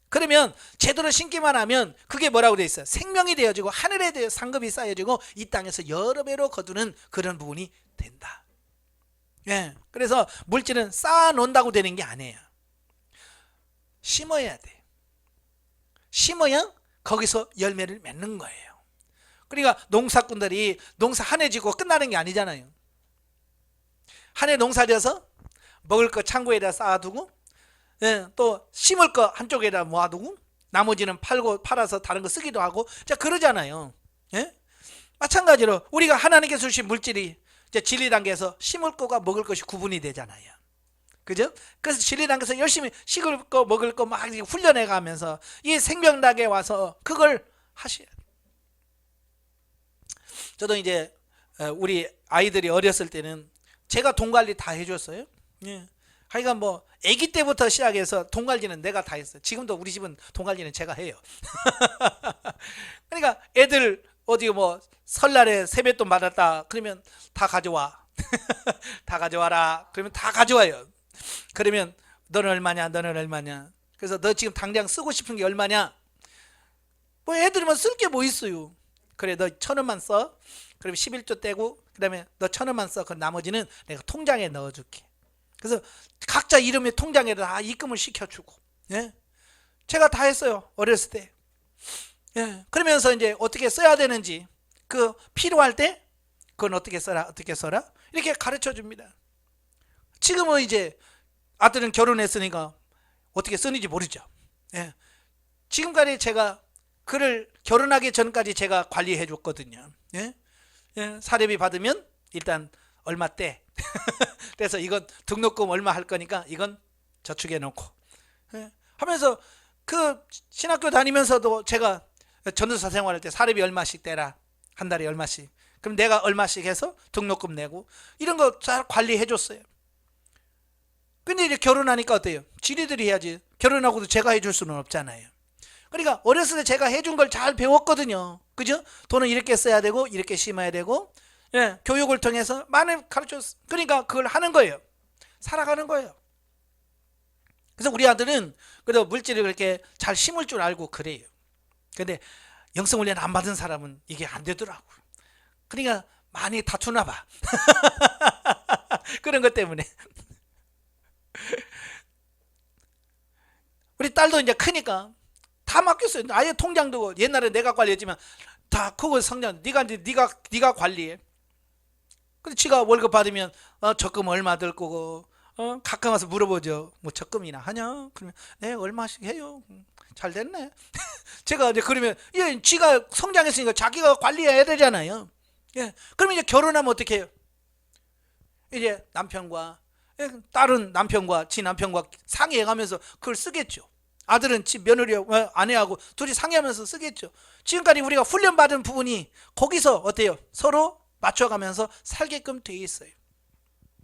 그러면 제대로 심기만 하면 그게 뭐라고 되어 있어요? 생명이 되어지고 하늘에 대해 상급이 쌓여지고 이 땅에서 여러 배로 거두는 그런 부분이 된다. 예. 그래서 물질은 쌓아 놓는다고 되는 게 아니에요. 심어야 돼. 심어야 거기서 열매를 맺는 거예요. 그러니까 농사꾼들이 농사 한 해 짓고 끝나는 게 아니잖아요. 한 해 농사 지어서 먹을 거 창고에다 쌓아두고, 예, 또 심을 거 한쪽에다 모아두고 나머지는 팔아서 다른 거 쓰기도 하고, 자, 그러잖아요. 예? 마찬가지로 우리가 하나님께서 주신 물질이 이제 진리 단계에서 심을 거가 먹을 것이 구분이 되잖아요. 그죠? 그래서 진리 단계에서 열심히 식을 거 먹을 거 막 훈련해 가면서 이 생명 단계에 와서 그걸 하셔야 돼요. 저도 이제 우리 아이들이 어렸을 때는 제가 돈 관리 다 해줬어요. 예. 하여간 뭐 아기 때부터 시작해서 돈 관리는 내가 다 했어요. 지금도 우리 집은 돈 관리는 제가 해요. 그러니까 애들 어디 뭐 설날에 세뱃돈 받았다 그러면 다 가져와. 다 가져와라. 그러면 다 가져와요. 그러면 너는 얼마냐, 너는 얼마냐. 그래서 너 지금 당장 쓰고 싶은 게 얼마냐. 뭐 애들이면 쓸 게 뭐 있어요. 그래, 너 1,000원만 써. 그러면 11조 떼고, 그 다음에 너 1,000원만 써. 그 나머지는 내가 통장에 넣어줄게. 그래서 각자 이름의 통장에다 다 입금을 시켜주고, 예? 제가 다 했어요. 어렸을 때. 예. 그러면서 이제 어떻게 써야 되는지, 그 필요할 때 그건 어떻게 써라, 어떻게 써라, 이렇게 가르쳐 줍니다. 지금은 이제 아들은 결혼했으니까 어떻게 쓰는지 모르죠. 예. 지금까지 제가 그를 결혼하기 전까지 제가 관리해 줬거든요. 예? 예, 사례비 받으면 일단 얼마 떼. 그래서 이건 등록금 얼마 할 거니까 이건 저축해 놓고, 예? 하면서 그 신학교 다니면서도 제가 전도사 생활할 때 사례비 얼마씩 떼라. 한 달에 얼마씩. 그럼 내가 얼마씩 해서 등록금 내고 이런 거 잘 관리해 줬어요. 근데 이제 결혼하니까 어때요? 지리들이 해야지. 결혼하고도 제가 해줄 수는 없잖아요. 그러니까 어렸을 때 제가 해준 걸 잘 배웠거든요. 그죠? 돈은 이렇게 써야 되고 이렇게 심어야 되고, 예, 교육을 통해서 많이 가르쳤어. 그러니까 그걸 하는 거예요. 살아가는 거예요. 그래서 우리 아들은 그래도 물질을 그렇게 잘 심을 줄 알고 그래요. 근데 영성훈련 안 받은 사람은 이게 안 되더라고요. 그러니까 많이 다투나 봐. 그런 것 때문에. 우리 딸도 이제 크니까 다 맡겼어요. 아예 통장도 옛날에 내가 관리했지만 다 그거 성장 네가 관리해. 근데 지가 월급 받으면 적금 얼마 들 거고, 가끔 와서 물어보죠. 뭐 적금이나 하냐? 그러면 네, 얼마씩 해요. 잘 됐네. 제가 이제 그러면 예, 지가 성장했으니까 자기가 관리해야 되잖아요. 예, 그러면 이제 결혼하면 어떻게 해요? 이제 남편과, 예, 딸은 남편과 지 남편과 상의해가면서 그걸 쓰겠죠. 아들은 집 며느리 아내하고 둘이 상의하면서 쓰겠죠. 지금까지 우리가 훈련받은 부분이 거기서 어때요? 서로 맞춰가면서 살게끔 되어 있어요.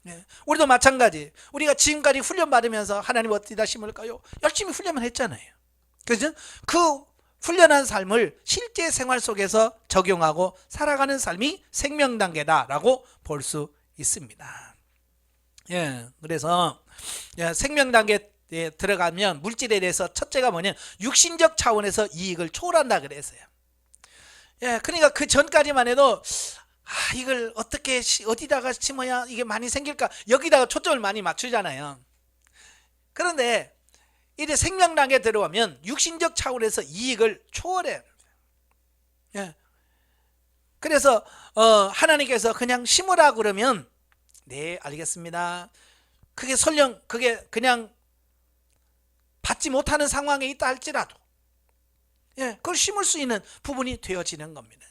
예. 우리도 마찬가지. 우리가 지금까지 훈련받으면서 하나님 어디다 심을까요? 열심히 훈련을 했잖아요. 그죠? 그 훈련한 삶을 실제 생활 속에서 적용하고 살아가는 삶이 생명 단계다라고 볼 수 있습니다. 예, 그래서 생명 단계에 들어가면 물질에 대해서 첫째가 뭐냐, 육신적 차원에서 이익을 초월한다 그랬어요. 예, 그러니까 그 전까지만 해도 이걸 어떻게 어디다가 심어야 이게 많이 생길까, 여기다가 초점을 많이 맞추잖아요. 그런데 이제 생명 단계에 들어가면 육신적 차원에서 이익을 초월해. 예. 그래서 하나님께서 그냥 심으라 그러면 네 알겠습니다. 그게 설령 그게 그냥 받지 못하는 상황에 있다 할지라도 그걸 심을 수 있는 부분이 되어지는 겁니다.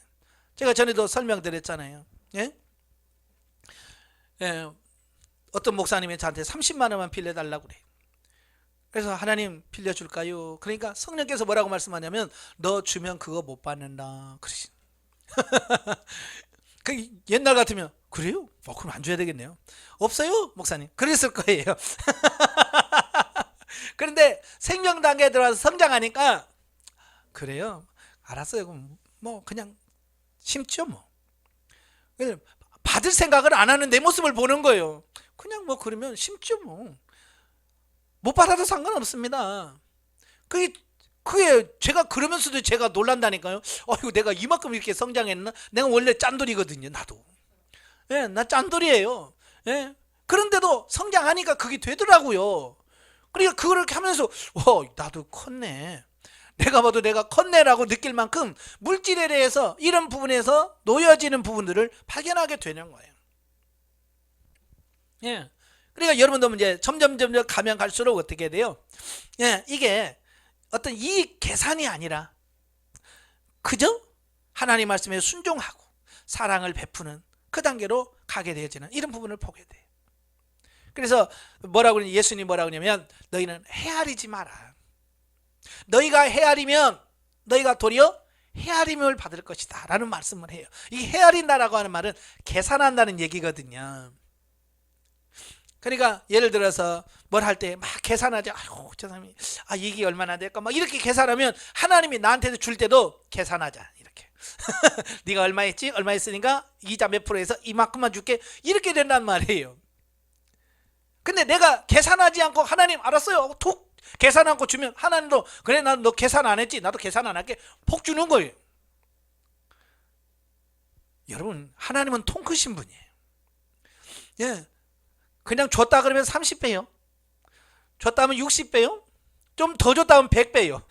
제가 전에도 설명드렸잖아요. 어떤 목사님이 저한테 30만 원만 빌려달라고 그래요. 그래서 하나님 빌려줄까요? 그러니까 성령께서 뭐라고 말씀하냐면 너 주면 그거 못 받는다 그러신. 그 옛날 같으면 그래요? 그럼 안 줘야 되겠네요. 없어요 목사님. 그랬을 거예요. 그런데 생명 단계에 들어와서 성장하니까 그래요. 알았어요. 그럼 뭐 그냥 심죠 뭐. 받을 생각을 안 하는 내 모습을 보는 거예요. 그냥 뭐 그러면 심죠 뭐. 못 받아도 상관없습니다. 그게 제가 그러면서도 제가 놀란다니까요. 어이구 내가 이만큼 이렇게 성장했나? 내가 원래 짠돌이거든요. 나도. 나 짠돌이에요. 그런데도 성장하니까 그게 되더라고요. 그러니까 그렇게 하면서 나도 컸네. 내가 봐도 내가 컸네라고 느낄 만큼 물질에 대해서 이런 부분에서 놓여지는 부분들을 발견하게 되는 거예요. 그러니까 여러분도 이제 점점 가면 갈수록 어떻게 돼요? 이게 어떤 이익 계산이 아니라 그저 하나님 말씀에 순종하고 사랑을 베푸는 그 단계로 가게 되어지는 이런 부분을 보게 돼요. 그래서 뭐라고 그러냐, 예수님 뭐라고 하냐면 너희는 헤아리지 마라. 너희가 헤아리면 너희가 도리어 헤아림을 받을 것이다 라는 말씀을 해요. 이 헤아린다라고 하는 말은 계산한다는 얘기거든요. 그러니까 예를 들어서 뭘 할 때 막 계산하죠. 아이고 저 사람이 이익이 얼마나 될까 막 이렇게 계산하면 하나님이 나한테 줄 때도 계산하자 이렇게. 네가 얼마 했지? 얼마 했으니까 이자 몇 프로에서 이만큼만 줄게 이렇게 된단 말이에요. 근데 내가 계산하지 않고 하나님 알았어요 톡 계산 않고 주면 하나님도 그래 나 너 계산 안 했지? 나도 계산 안 할게 폭 주는 거예요. 여러분 하나님은 통 크신 분이에요. 그냥 줬다 그러면 30배요. 줬다 하면 60배요. 좀 더 줬다 하면 100배요.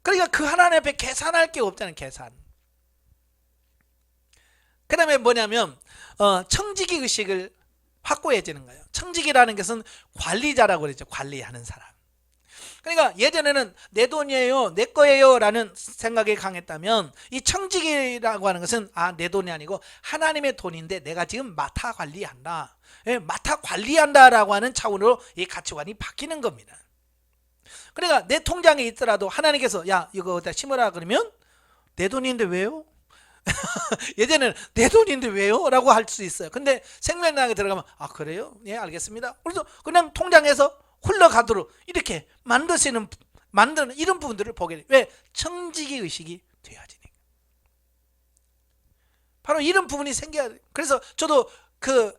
그러니까 그 하나님 앞에 계산할 게 없잖아요. 계산. 그 다음에 뭐냐면 청지기 의식을 확고해지는 거예요. 청지기라는 것은 관리자라고 그러죠. 관리하는 사람. 그러니까 예전에는 내 돈이에요 내 거예요 라는 생각이 강했다면 이 청지기라고 하는 것은 내 돈이 아니고 하나님의 돈인데 내가 지금 맡아 관리한다. 맡아 관리한다 라고 하는 차원으로 이 가치관이 바뀌는 겁니다. 그러니까 내 통장에 있더라도 하나님께서 야 이거 어디다 심으라 그러면 내 돈인데 왜요? 예전에는 내 돈인데 왜요? 라고 할 수 있어요. 근데 생명당에 들어가면 그래요? 예 알겠습니다. 그래서 그냥 통장에서 흘러가도록 이렇게 만드는 이런 부분들을 보게 돼요. 왜? 청지기 의식이 되어지니까. 바로 이런 부분이 생겨야 돼요. 그래서 저도 그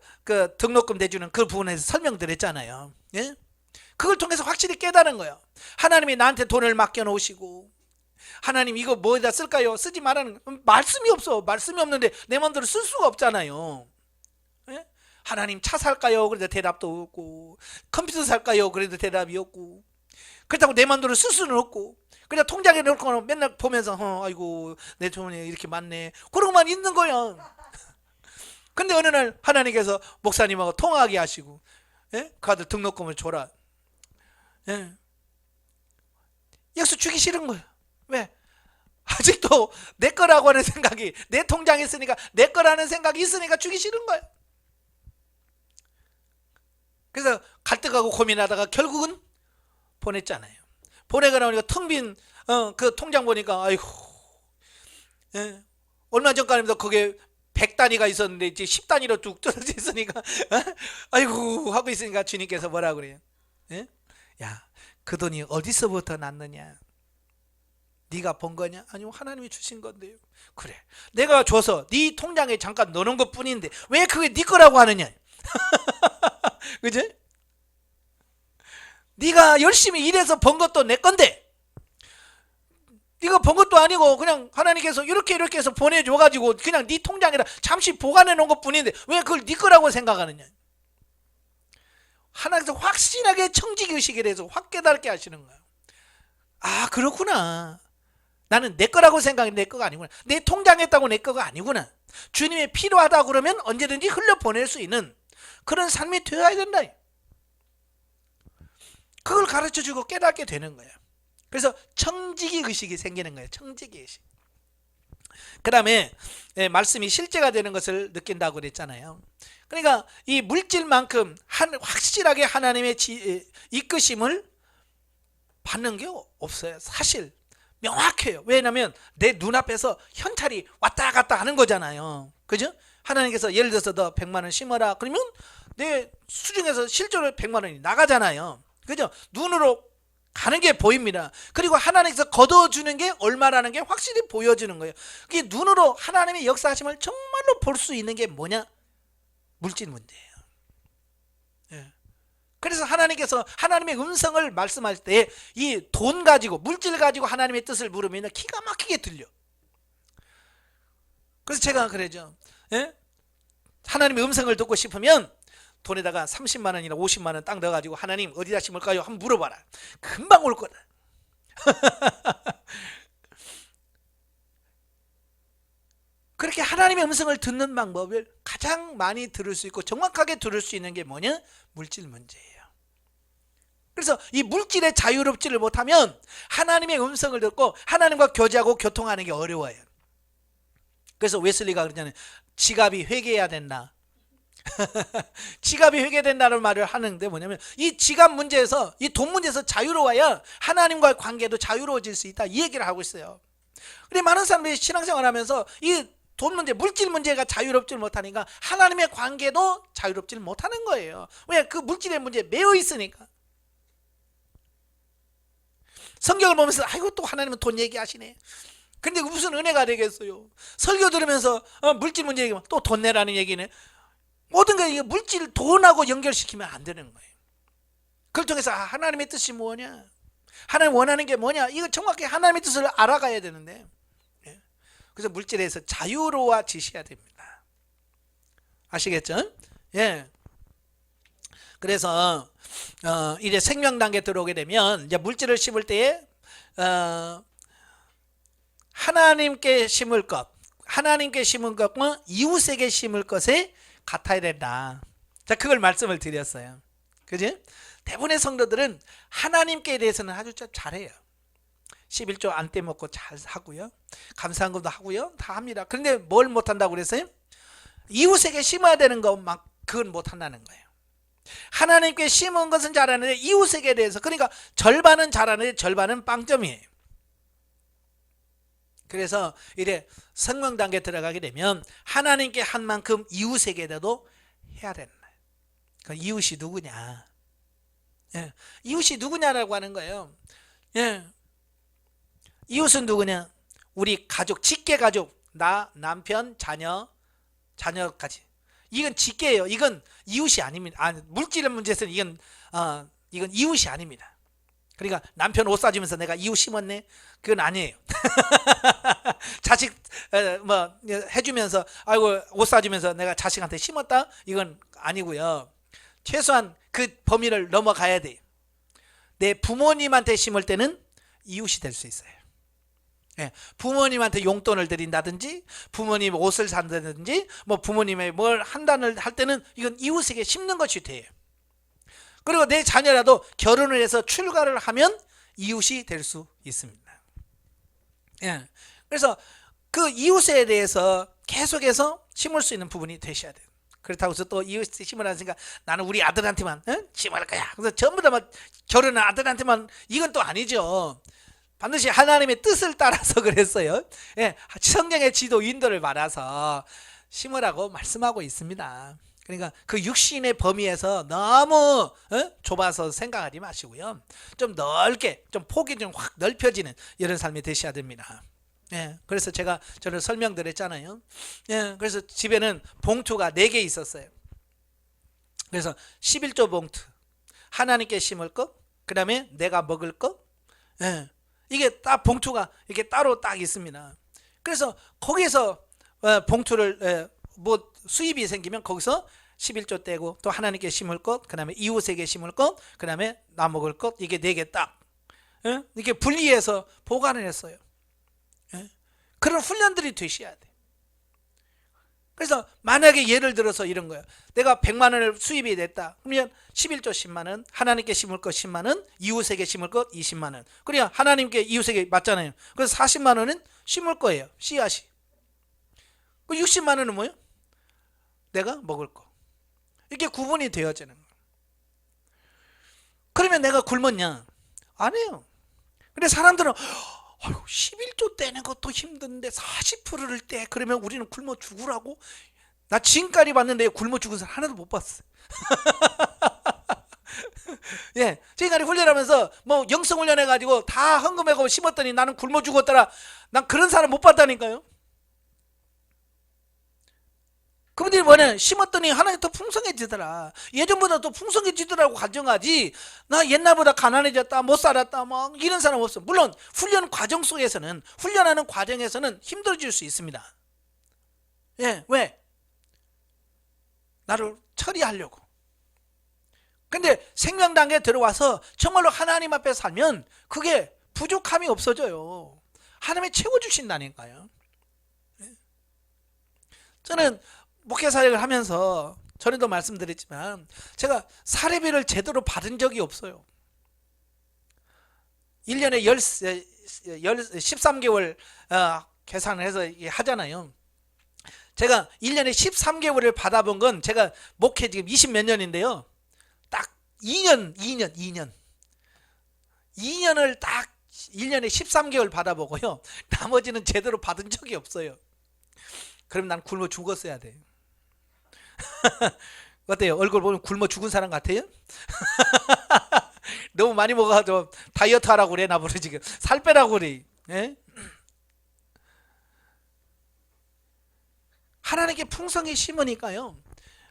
등록금 내주는 그 부분에서 설명드렸잖아요. 그걸 통해서 확실히 깨달은 거예요. 하나님이 나한테 돈을 맡겨놓으시고 하나님 이거 뭐에다 쓸까요? 쓰지 말라는 말씀이 없어. 말씀이 없는데 내 마음대로 쓸 수가 없잖아요. 하나님 차 살까요? 그래도 대답도 없고 컴퓨터 살까요? 그래도 대답이 없고 그렇다고 내 마음대로 쓸 수는 없고 그냥 통장에 넣고 맨날 보면서 아이고 내 돈이 이렇게 많네 그러고만 있는 거야. 근데 어느 날 하나님께서 목사님하고 통화하게 하시고 그 아들 등록금을 줘라. 여기서 주기 싫은 거예요. 왜? 아직도 내 거라고 하는 생각이 내 통장에 있으니까 내 거라는 생각이 있으니까 주기 싫은 거예요. 그래서 갈등하고 고민하다가 결국은 보냈잖아요. 보내고 나니까 텅 빈 그 통장 보니까 아이고 얼마 전까지도 거기에 100단위가 있었는데 이제 10단위로 뚝 떨어져 있으니까 아이고 하고 있으니까 주님께서 뭐라 그래요? 야, 그 돈이 어디서부터 났느냐? 네가 번 거냐? 아니요 하나님이 주신 건데요. 그래 내가 줘서 네 통장에 잠깐 넣어놓은 것 뿐인데 왜 그게 네 거라고 하느냐? 그지? 네가 열심히 일해서 번 것도 내 건데 네가 번 것도 아니고 그냥 하나님께서 이렇게 해서 보내줘가지고 그냥 네 통장에다 잠시 보관해 놓은 것 뿐인데 왜 그걸 네 거라고 생각하느냐? 하나님께서 확실하게 청지기 의식에 대해서 확 깨닫게 하시는 거예요. 그렇구나. 나는 내 거라고 생각해. 내 거가 아니구나. 내 통장에 있다고 내 거가 아니구나. 주님이 필요하다 그러면 언제든지 흘려보낼 수 있는 그런 삶이 되어야 된다. 그걸 가르쳐주고 깨닫게 되는 거예요. 그래서 청지기 의식이 생기는 거예요. 청지기 의식. 그 다음에 말씀이 실제가 되는 것을 느낀다고 그랬잖아요. 그러니까 이 물질만큼 확실하게 하나님의 이끄심을 받는 게 없어요. 사실 명확해요. 왜냐하면 내 눈앞에서 현찰이 왔다 갔다 하는 거잖아요. 그죠? 하나님께서 예를 들어서 너 100만 원 심어라 그러면 내 수중에서 실제로 100만 원이 나가잖아요. 그죠? 눈으로 가는 게 보입니다. 그리고 하나님께서 거둬주는 게 얼마라는 게 확실히 보여주는 거예요. 그게 눈으로 하나님의 역사하심을 정말로 볼 수 있는 게 뭐냐? 물질 문제예요. 예. 그래서 하나님께서 하나님의 음성을 말씀할 때 이 돈 가지고 물질 가지고 하나님의 뜻을 물으면 기가 막히게 들려. 그래서 제가 그러죠. 예? 하나님의 음성을 듣고 싶으면 돈에다가 30만 원이나 50만 원 딱 넣어가지고 하나님 어디다 심을까요? 한번 물어봐라. 금방 올 거다. 그렇게 하나님의 음성을 듣는 방법을 가장 많이 들을 수 있고 정확하게 들을 수 있는 게 뭐냐? 물질 문제예요. 그래서 이 물질에 자유롭지를 못하면 하나님의 음성을 듣고 하나님과 교제하고 교통하는 게 어려워요. 그래서 웨슬리가 그러잖아요. 지갑이 회개해야 된다. 지갑이 회개된다는 말을 하는데 뭐냐면 이 지갑 문제에서 이 돈 문제에서 자유로워야 하나님과의 관계도 자유로워질 수 있다, 이 얘기를 하고 있어요. 그래 많은 사람들이 신앙생활 하면서 이 돈 문제, 물질 문제가 자유롭지 못하니까 하나님의 관계도 자유롭지 못하는 거예요. 왜? 그 물질의 문제에 매여 있으니까. 성경을 보면서 아이고 또 하나님은 돈 얘기하시네. 근데 무슨 은혜가 되겠어요? 설교 들으면서 물질 문제 얘기하면 또 돈 내라는 얘기네. 모든 게 물질, 돈하고 연결시키면 안 되는 거예요. 그걸 통해서 하나님의 뜻이 뭐냐, 하나님 원하는 게 뭐냐, 이거 정확히 하나님의 뜻을 알아가야 되는데, 그래서 물질에서 자유로워지셔야 됩니다. 아시겠죠? 예. 그래서 이제 생명 단계 들어오게 되면 이제 물질을 심을 때에 하나님께 심을 것, 하나님께 심은 것과 이웃에게 심을 것에 같아야 된다. 자, 그걸 말씀을 드렸어요. 그지? 대부분의 성도들은 하나님께 대해서는 아주 잘해요. 11조 안 떼먹고 잘 하고요. 감사한 것도 하고요. 다 합니다. 그런데 뭘 못한다고 그랬어요? 이웃에게 심어야 되는 것만 그건 못한다는 거예요. 하나님께 심은 것은 잘하는데 이웃에게 대해서, 그러니까 절반은 잘하는데 절반은 빵점이에요. 그래서 이래 성령 단계 들어가게 되면 하나님께 한 만큼 이웃에게도 해야 된다. 그 이웃이 누구냐? 예. 이웃이 누구냐라고 하는 거예요. 예. 이웃은 누구냐? 우리 가족, 직계 가족, 나, 남편, 자녀까지. 이건 직계예요. 이건 이웃이 아닙니다. 물질 문제에서는 이건 이웃이 아닙니다. 그러니까 남편 옷 사주면서 내가 이웃 심었네? 그건 아니에요. 자식 뭐 해주면서 아이고 옷 사주면서 내가 자식한테 심었다? 이건 아니고요. 최소한 그 범위를 넘어가야 돼요. 내 부모님한테 심을 때는 이웃이 될 수 있어요. 예, 부모님한테 용돈을 드린다든지 부모님 옷을 산다든지 뭐 부모님의 뭘 한다는 할 때는 이건 이웃에게 심는 것이 돼요. 그리고 내 자녀라도 결혼을 해서 출가를 하면 이웃이 될 수 있습니다. 예, 그래서 그 이웃에 대해서 계속해서 심을 수 있는 부분이 되셔야 돼요. 그렇다고 해서 또 이웃에 심으라니까 나는 우리 아들한테만 심을 거야. 그래서 전부 다 막 결혼한 아들한테만, 이건 또 아니죠. 반드시 하나님의 뜻을 따라서 그랬어요. 예, 성경의 지도 인도를 받아서 심으라고 말씀하고 있습니다. 그러니까 그 육신의 범위에서 너무 좁아서 생각하지 마시고요. 좀 넓게, 좀 폭이 좀 확 넓혀지는 이런 삶이 되셔야 됩니다. 예, 그래서 저는 설명드렸잖아요. 예, 그래서 집에는 봉투가 4개 있었어요. 그래서 11조 봉투, 하나님께 심을 것, 그 다음에 내가 먹을 것, 예, 이게 딱 봉투가 이렇게 따로 딱 있습니다. 그래서 거기에서 봉투를 뭐 수입이 생기면 거기서 11조 떼고 또 하나님께 심을 것, 그 다음에 이웃에게 심을 것, 그 다음에 나 먹을 것, 이게 4개 딱 이렇게 분리해서 보관을 했어요. 그런 훈련들이 되셔야 돼. 그래서 만약에 예를 들어서 이런 거야. 내가 100만 원을 수입이 됐다. 그러면 11조 10만 원, 하나님께 심을 것 10만 원, 이웃에게 심을 것 20만 원. 그래야 하나님께 이웃에게 맞잖아요. 그래서 40만 원은 심을 거예요. 씨앗이. 그 60만 원은 뭐예요? 내가 먹을 거. 이렇게 구분이 되어지는 거예요. 그러면 내가 굶었냐? 아니에요. 근데 사람들은 11조 떼는 것도 힘든데 40%를 떼? 그러면 우리는 굶어 죽으라고? 나 지금까지 봤는데 굶어 죽은 사람 하나도 못 봤어. 예, 지금까지 훈련하면서 뭐 영성 훈련해가지고 다 헌금해가고 심었더니 나는 굶어 죽었더라. 난 그런 사람 못 봤다니까요. 그분들이 뭐냐, 심었더니 하나님 더 풍성해지더라. 예전보다 더 풍성해지더라고 가정하지. 나 옛날보다 가난해졌다, 못 살았다, 막 이런 사람 없어. 물론 훈련 과정 속에서는, 훈련하는 과정에서는 힘들어질 수 있습니다. 예, 왜? 나를 처리하려고. 근데 생명 단계에 들어와서 정말로 하나님 앞에 살면 그게 부족함이 없어져요. 하나님이 채워주신다니까요. 저는 목회 사역을 하면서 전에도 말씀드렸지만 제가 사례비를 제대로 받은 적이 없어요. 1년에 13개월 계산을 해서 하잖아요. 제가 1년에 13개월을 받아본 건 제가 목회 지금 20몇 년인데요. 딱 2년을 딱 1년에 13개월 받아보고요. 나머지는 제대로 받은 적이 없어요. 그럼 난 굶어 죽었어야 돼요. 어때요? 얼굴 보면 굶어 죽은 사람 같아요? 너무 많이 먹어가지고 다이어트 하라고 그래. 나보고 지금 살 빼라고 그래. 예? 하나님께 풍성히 심으니까요,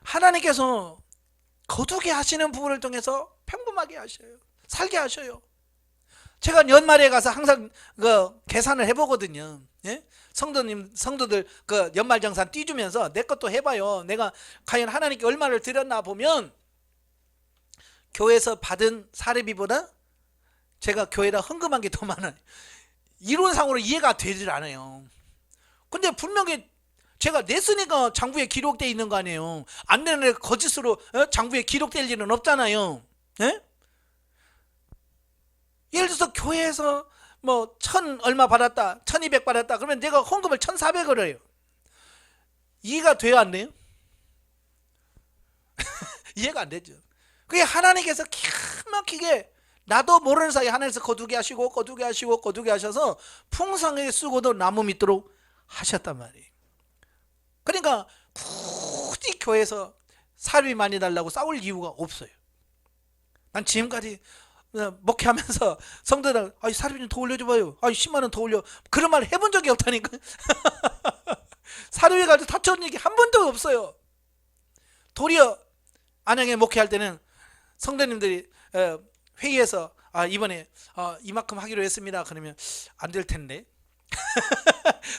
하나님께서 거두게 하시는 부분을 통해서 평범하게 하셔요. 살게 하셔요. 제가 연말에 가서 항상 그 계산을 해보거든요. 예? 성도들 그 연말정산 띄주면서 내 것도 해봐요. 내가 과연 하나님께 얼마를 드렸나 보면 교회에서 받은 사례비보다 제가 교회에다 헌금한 게 더 많아요. 이론상으로 이해가 되질 않아요. 근데 분명히 제가 냈으니까 장부에 기록되어 있는 거 아니에요. 안 내는 거짓으로 장부에 기록될 일은 없잖아요. 예? 예를 들어서 교회에서 뭐 1000 얼마 받았다, 1200 받았다, 그러면 내가 헌금을 1400을 해요. 이해가 돼요, 안 돼요? 이해가 안 되죠. 그게 하나님께서 기가 막히게 나도 모르는 사이에 하나님께서 거두게 하셔서 풍성하게 쓰고도 나무 믿도록 하셨단 말이에요. 그러니까 굳이 교회에서 사료비 많이 달라고 싸울 이유가 없어요. 난 지금까지 목회하면서 성도들 사료비 좀 더 올려줘봐요. 10만 원 더 올려. 그런 말 해본 적이 없다니까. 사료비 가지고 다쳐온 얘기 한 번도 없어요. 도리어 안양에 목회할 때는 성도님들이 회의에서 이번에 이만큼 하기로 했습니다. 그러면 안 될 텐데.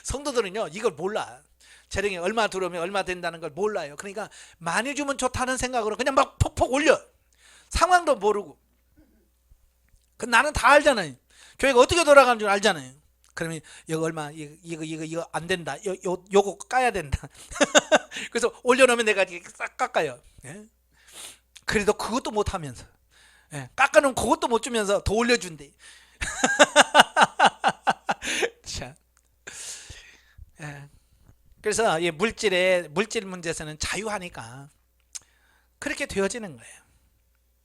성도들은요 이걸 몰라. 재령이 얼마 들어오면 얼마 된다는 걸 몰라요. 그러니까 많이 주면 좋다는 생각으로 그냥 막 폭폭 올려. 상황도 모르고. 나는 다 알잖아요. 교회가 어떻게 돌아가는 줄 알잖아요. 그러면 이거 얼마, 이거 안 된다. 요거 까야 된다. 그래서 올려놓으면 내가 싹 깎아요. 예? 그래도 그것도 못 하면서, 예, 깎아놓으면 그것도 못 주면서 더 올려준대. 자, 예. 그래서 물질 문제에서는 자유하니까 그렇게 되어지는 거예요.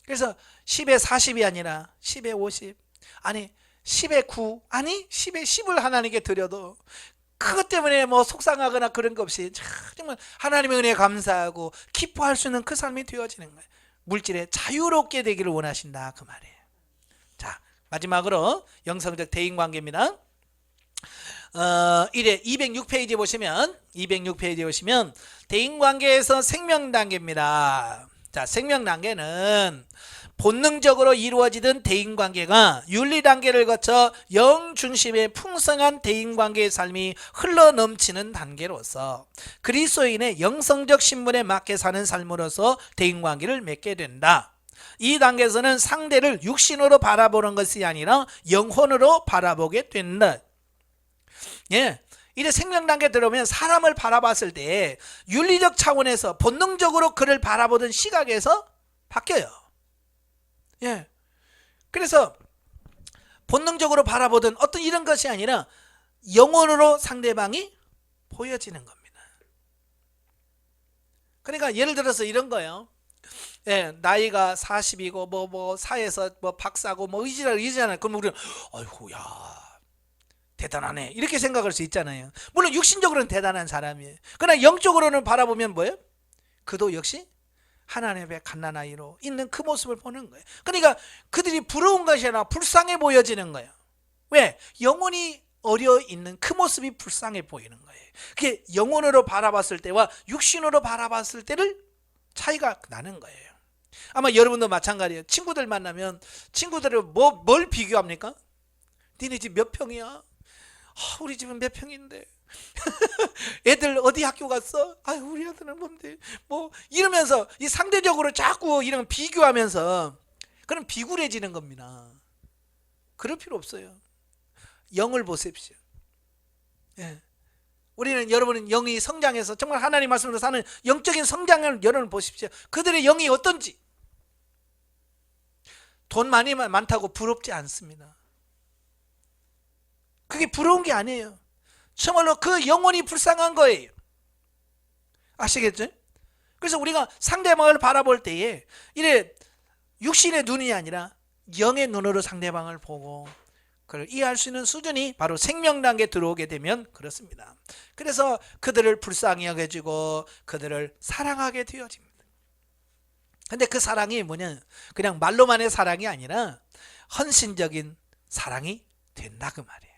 그래서 10에 40이 아니라 10에 50, 아니 10에 9, 아니 10에 10을 하나님께 드려도 그것 때문에 뭐 속상하거나 그런 거 없이 정말 하나님의 은혜에 감사하고 기뻐할 수 있는 그 삶이 되어지는 거예요. 물질에 자유롭게 되기를 원하신다, 그 말이에요. 자, 마지막으로 영성적 대인관계입니다. 206페이지 보시면 대인관계에서 생명단계입니다. 자, 생명단계는 본능적으로 이루어지던 대인관계가 윤리단계를 거쳐 영중심의 풍성한 대인관계의 삶이 흘러넘치는 단계로서 그리스도인의 영성적 신분에 맞게 사는 삶으로서 대인관계를 맺게 된다. 이 단계에서는 상대를 육신으로 바라보는 것이 아니라 영혼으로 바라보게 된다. 예, 이래 생명 단계 들어오면 사람을 바라봤을 때 윤리적 차원에서 본능적으로 그를 바라보던 시각에서 바뀌어요. 예. 그래서 본능적으로 바라보던 어떤 이런 것이 아니라 영혼으로 상대방이 보여지는 겁니다. 그러니까 예를 들어서 이런 거예요. 예, 나이가 40이고 뭐 사회에서 뭐 박사고 뭐 의지잖아요. 그럼 우리는 아이고 야 대단하네 이렇게 생각할 수 있잖아요. 물론 육신적으로는 대단한 사람이에요. 그러나 영적으로는 바라보면 뭐예요? 그도 역시 하나님의 갓난아이로 있는 그 모습을 보는 거예요. 그러니까 그들이 부러운 것이 아니라 불쌍해 보여지는 거예요. 왜? 영혼이 어려 있는 그 모습이 불쌍해 보이는 거예요. 그게 영혼으로 바라봤을 때와 육신으로 바라봤을 때를 차이가 나는 거예요. 아마 여러분도 마찬가지예요. 친구들 만나면 친구들을 뭘 비교합니까? 니네 집 몇 평이야? 우리 집은 몇 평인데 애들 어디 학교 갔어? 아유 우리 아들은 뭔데 뭐 이러면서 이 상대적으로 자꾸 이런 비교하면서 그럼 비굴해지는 겁니다. 그럴 필요 없어요. 영을 보십시오. 예. 우리는 여러분은 영이 성장해서 정말 하나님 말씀으로 사는 영적인 성장을 여러분 보십시오. 그들의 영이 어떤지. 돈 많다고 부럽지 않습니다. 그게 부러운 게 아니에요. 정말로 그 영혼이 불쌍한 거예요. 아시겠죠? 그래서 우리가 상대방을 바라볼 때에 이래 육신의 눈이 아니라 영의 눈으로 상대방을 보고 그를 이해할 수 있는 수준이 바로 생명 단계에 들어오게 되면 그렇습니다. 그래서 그들을 불쌍히 여겨주고 그들을 사랑하게 되어집니다. 근데 그 사랑이 뭐냐? 그냥 말로만의 사랑이 아니라 헌신적인 사랑이 된다 그 말이에요.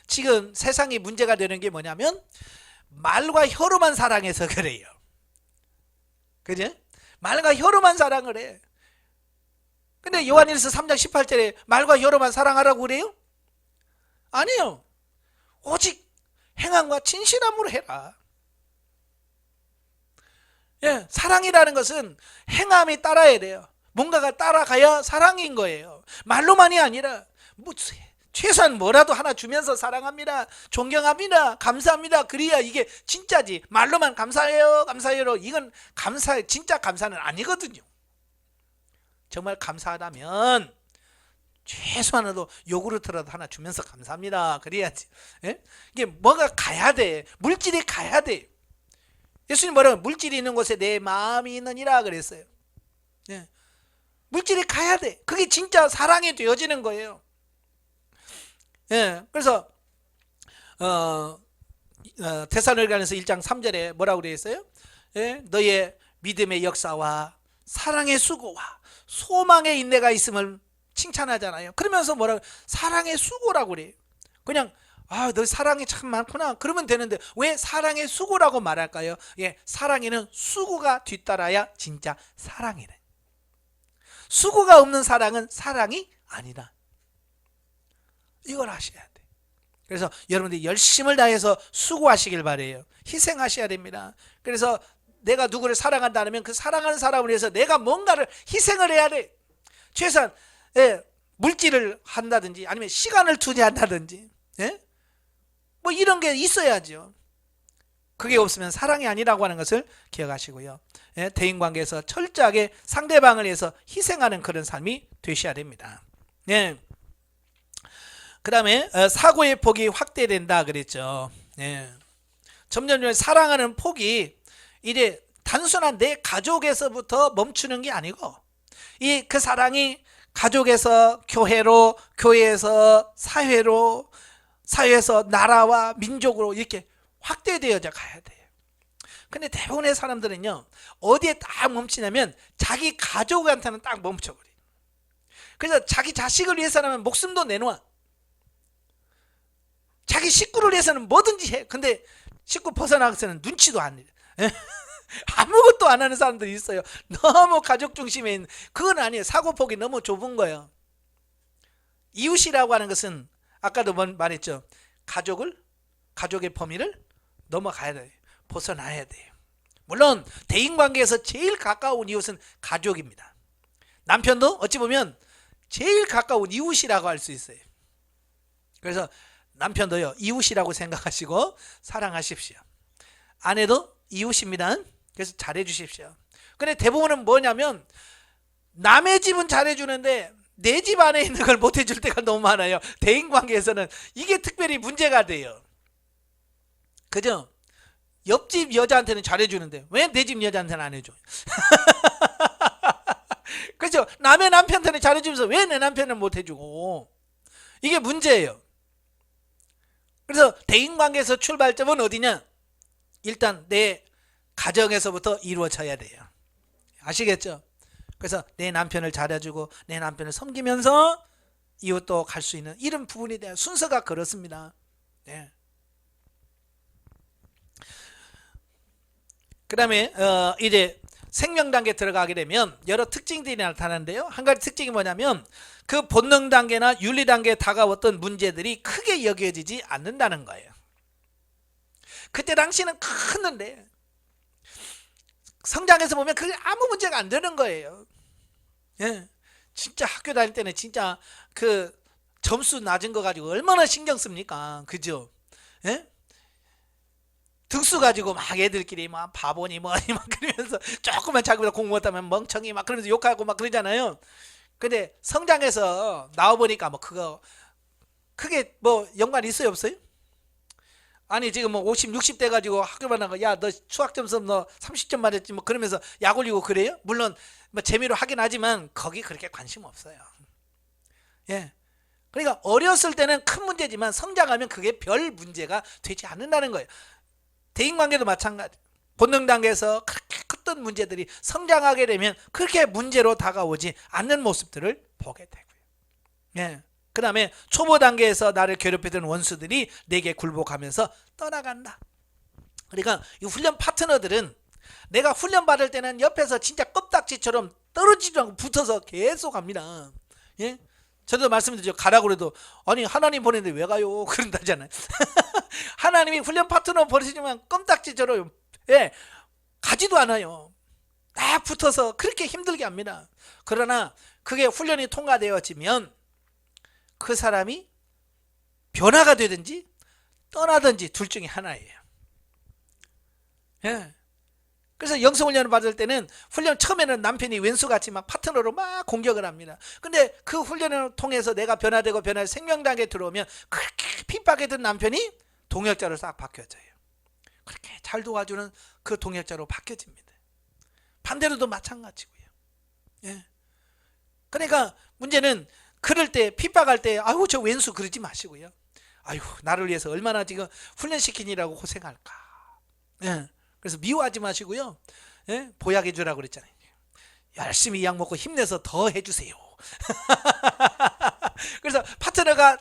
지금 세상이 문제가 되는 게 뭐냐면 말과 혀로만 사랑해서 그래요. 그죠? 말과 혀로만 사랑을 해. 근데 요한일서 3장 18절에 말과 혀로만 사랑하라고 그래요? 아니요. 오직 행함과 진실함으로 해라. 예, 사랑이라는 것은 행함이 따라야 돼요. 뭔가가 따라가야 사랑인 거예요. 말로만이 아니라 뭐 최소한 뭐라도 하나 주면서 사랑합니다, 존경합니다, 감사합니다. 그래야 이게 진짜지. 말로만 감사해요, 감사해요. 이건 진짜 감사는 아니거든요. 정말 감사하다면 최소한으로 요구르트라도 하나 주면서 감사합니다. 그래야지. 예? 이게 뭐가 가야 돼. 물질이 가야 돼. 예수님 뭐라고? 물질이 있는 곳에 내 마음이 있느니라 그랬어요. 예. 물질이 가야 돼. 그게 진짜 사랑이 되어지는 거예요. 예. 그래서 데살로니가서 1장 3절에 뭐라고 그랬어요? 예? 너의 믿음의 역사와 사랑의 수고와 소망의 인내가 있음을 칭찬하잖아요. 그러면서 뭐라고? 사랑의 수고라고 그래요. 그냥 너 사랑이 참 많구나 그러면 되는데 왜 사랑의 수고라고 말할까요? 예, 사랑에는 수고가 뒤따라야 진짜 사랑이래. 수고가 없는 사랑은 사랑이 아니다. 이걸 아셔야 돼. 그래서 여러분들이 열심을 다해서 수고하시길 바래요. 희생하셔야 됩니다. 그래서 내가 누구를 사랑한다면 그 사랑하는 사람을 위해서 내가 뭔가를 희생을 해야 돼. 최소한 물질을 한다든지 아니면 시간을 투자한다든지 뭐 이런 게 있어야죠. 그게 없으면 사랑이 아니라고 하는 것을 기억하시고요. 대인관계에서 철저하게 상대방을 위해서 희생하는 그런 삶이 되셔야 됩니다. 그 다음에 사고의 폭이 확대된다 그랬죠. 점점 사랑하는 폭이 이제 단순한 내 가족에서부터 멈추는 게 아니고 그 사랑이 가족에서 교회로, 교회에서 사회로, 사회에서 나라와 민족으로 이렇게 확대되어져 가야 돼요. 근데 대부분의 사람들은요 어디에 딱 멈추냐면 자기 가족한테는 딱 멈춰버려요. 그래서 자기 자식을 위해서라면 목숨도 내놓아. 자기 식구를 위해서는 뭐든지 해. 근데 식구 벗어나서는 눈치도 안 해. 아무것도 안 하는 사람들이 있어요. 너무 가족 중심에 있는. 그건 아니에요. 사고폭이 너무 좁은 거예요. 이웃이라고 하는 것은 아까도 말했죠. 가족의 범위를 넘어가야 돼요. 벗어나야 돼요. 물론 대인관계에서 제일 가까운 이웃은 가족입니다. 남편도 어찌 보면 제일 가까운 이웃이라고 할 수 있어요. 그래서 남편도요 이웃이라고 생각하시고 사랑하십시오. 아내도 이웃입니다. 그래서 잘해 주십시오. 근데 대부분은 뭐냐면 남의 집은 잘해주는데 내 집 안에 있는 걸 못해줄 때가 너무 많아요. 대인관계에서는 이게 특별히 문제가 돼요. 그죠? 옆집 여자한테는 잘해주는데 왜 내 집 여자한테는 안 해줘? 그죠? 남의 남편한테는 잘해주면서 왜 내 남편은 못해주고? 이게 문제예요. 그래서 대인관계에서 출발점은 어디냐? 일단 내 가정에서부터 이루어져야 돼요. 아시겠죠? 그래서 내 남편을 잘해주고 내 남편을 섬기면서 이웃도 갈 수 있는 이런 부분에 대한 순서가 그렇습니다. 네. 그 다음에 이제 생명 단계 들어가게 되면 여러 특징들이 나타나는데요. 한 가지 특징이 뭐냐면 그 본능 단계나 윤리 단계에 다가왔던 문제들이 크게 여겨지지 않는다는 거예요. 그때 당시는 컸는데 성장해서 보면 그게 아무 문제가 안 되는 거예요. 예. 진짜 학교 다닐 때는 진짜 그 점수 낮은 거 가지고 얼마나 신경 씁니까? 그죠? 예? 등수 가지고 막 애들끼리 막 바보니 뭐니 막 그러면서 조금만 자기보다 공부 못하면 멍청이 막 그러면서 욕하고 막 그러잖아요. 근데 성장해서 나와보니까 뭐 그거 크게 뭐 연관 있어요 없어요? 아니 지금 뭐 50, 60 돼 가지고 학교만 나가 야 너 수학 점수 너 30점 맞았지 뭐 그러면서 약 올리고 그래요? 물론 뭐 재미로 하긴 하지만 거기 그렇게 관심 없어요. 예. 그러니까 어렸을 때는 큰 문제지만 성장하면 그게 별 문제가 되지 않는다는 거예요. 대인관계도 마찬가지. 본능 단계에서 그렇게 컸던 문제들이 성장하게 되면 그렇게 문제로 다가오지 않는 모습들을 보게 되고요. 예. 그 다음에 초보 단계에서 나를 괴롭히던 원수들이 내게 굴복하면서 떠나간다. 그러니까 이 훈련 파트너들은 내가 훈련 받을 때는 옆에서 진짜 껍딱지처럼 떨어지지 않고 붙어서 계속 갑니다. 예? 저도 말씀드렸죠. 가라고 그래도 아니 하나님 보내는데 왜 가요? 그런다잖아요. 하나님이 훈련 파트너 보내시지만 껌딱지처럼 예, 가지도 않아요. 딱 붙어서 그렇게 힘들게 합니다. 그러나 그게 훈련이 통과되어지면 그 사람이 변화가 되든지 떠나든지 둘 중에 하나예요. 예. 그래서 영성훈련을 받을 때는 훈련 처음에는 남편이 왼수같이 막 파트너로 막 공격을 합니다. 근데 그 훈련을 통해서 내가 변화되고 변화해서 생명단계에 들어오면 그렇게 핍박했던 남편이 동역자로 싹 바뀌어져요. 그렇게 잘 도와주는 그 동역자로 바뀌어집니다. 반대로도 마찬가지고요. 예. 그러니까 문제는 그럴 때 핍박할 때 아유 저 왼수 그러지 마시고요. 아유 나를 위해서 얼마나 지금 훈련시키느라고 고생할까. 예. 그래서 미워하지 마시고요. 예? 보약해 주라고 그랬잖아요. 열심히 약 먹고 힘내서 더 해주세요. 그래서 파트너가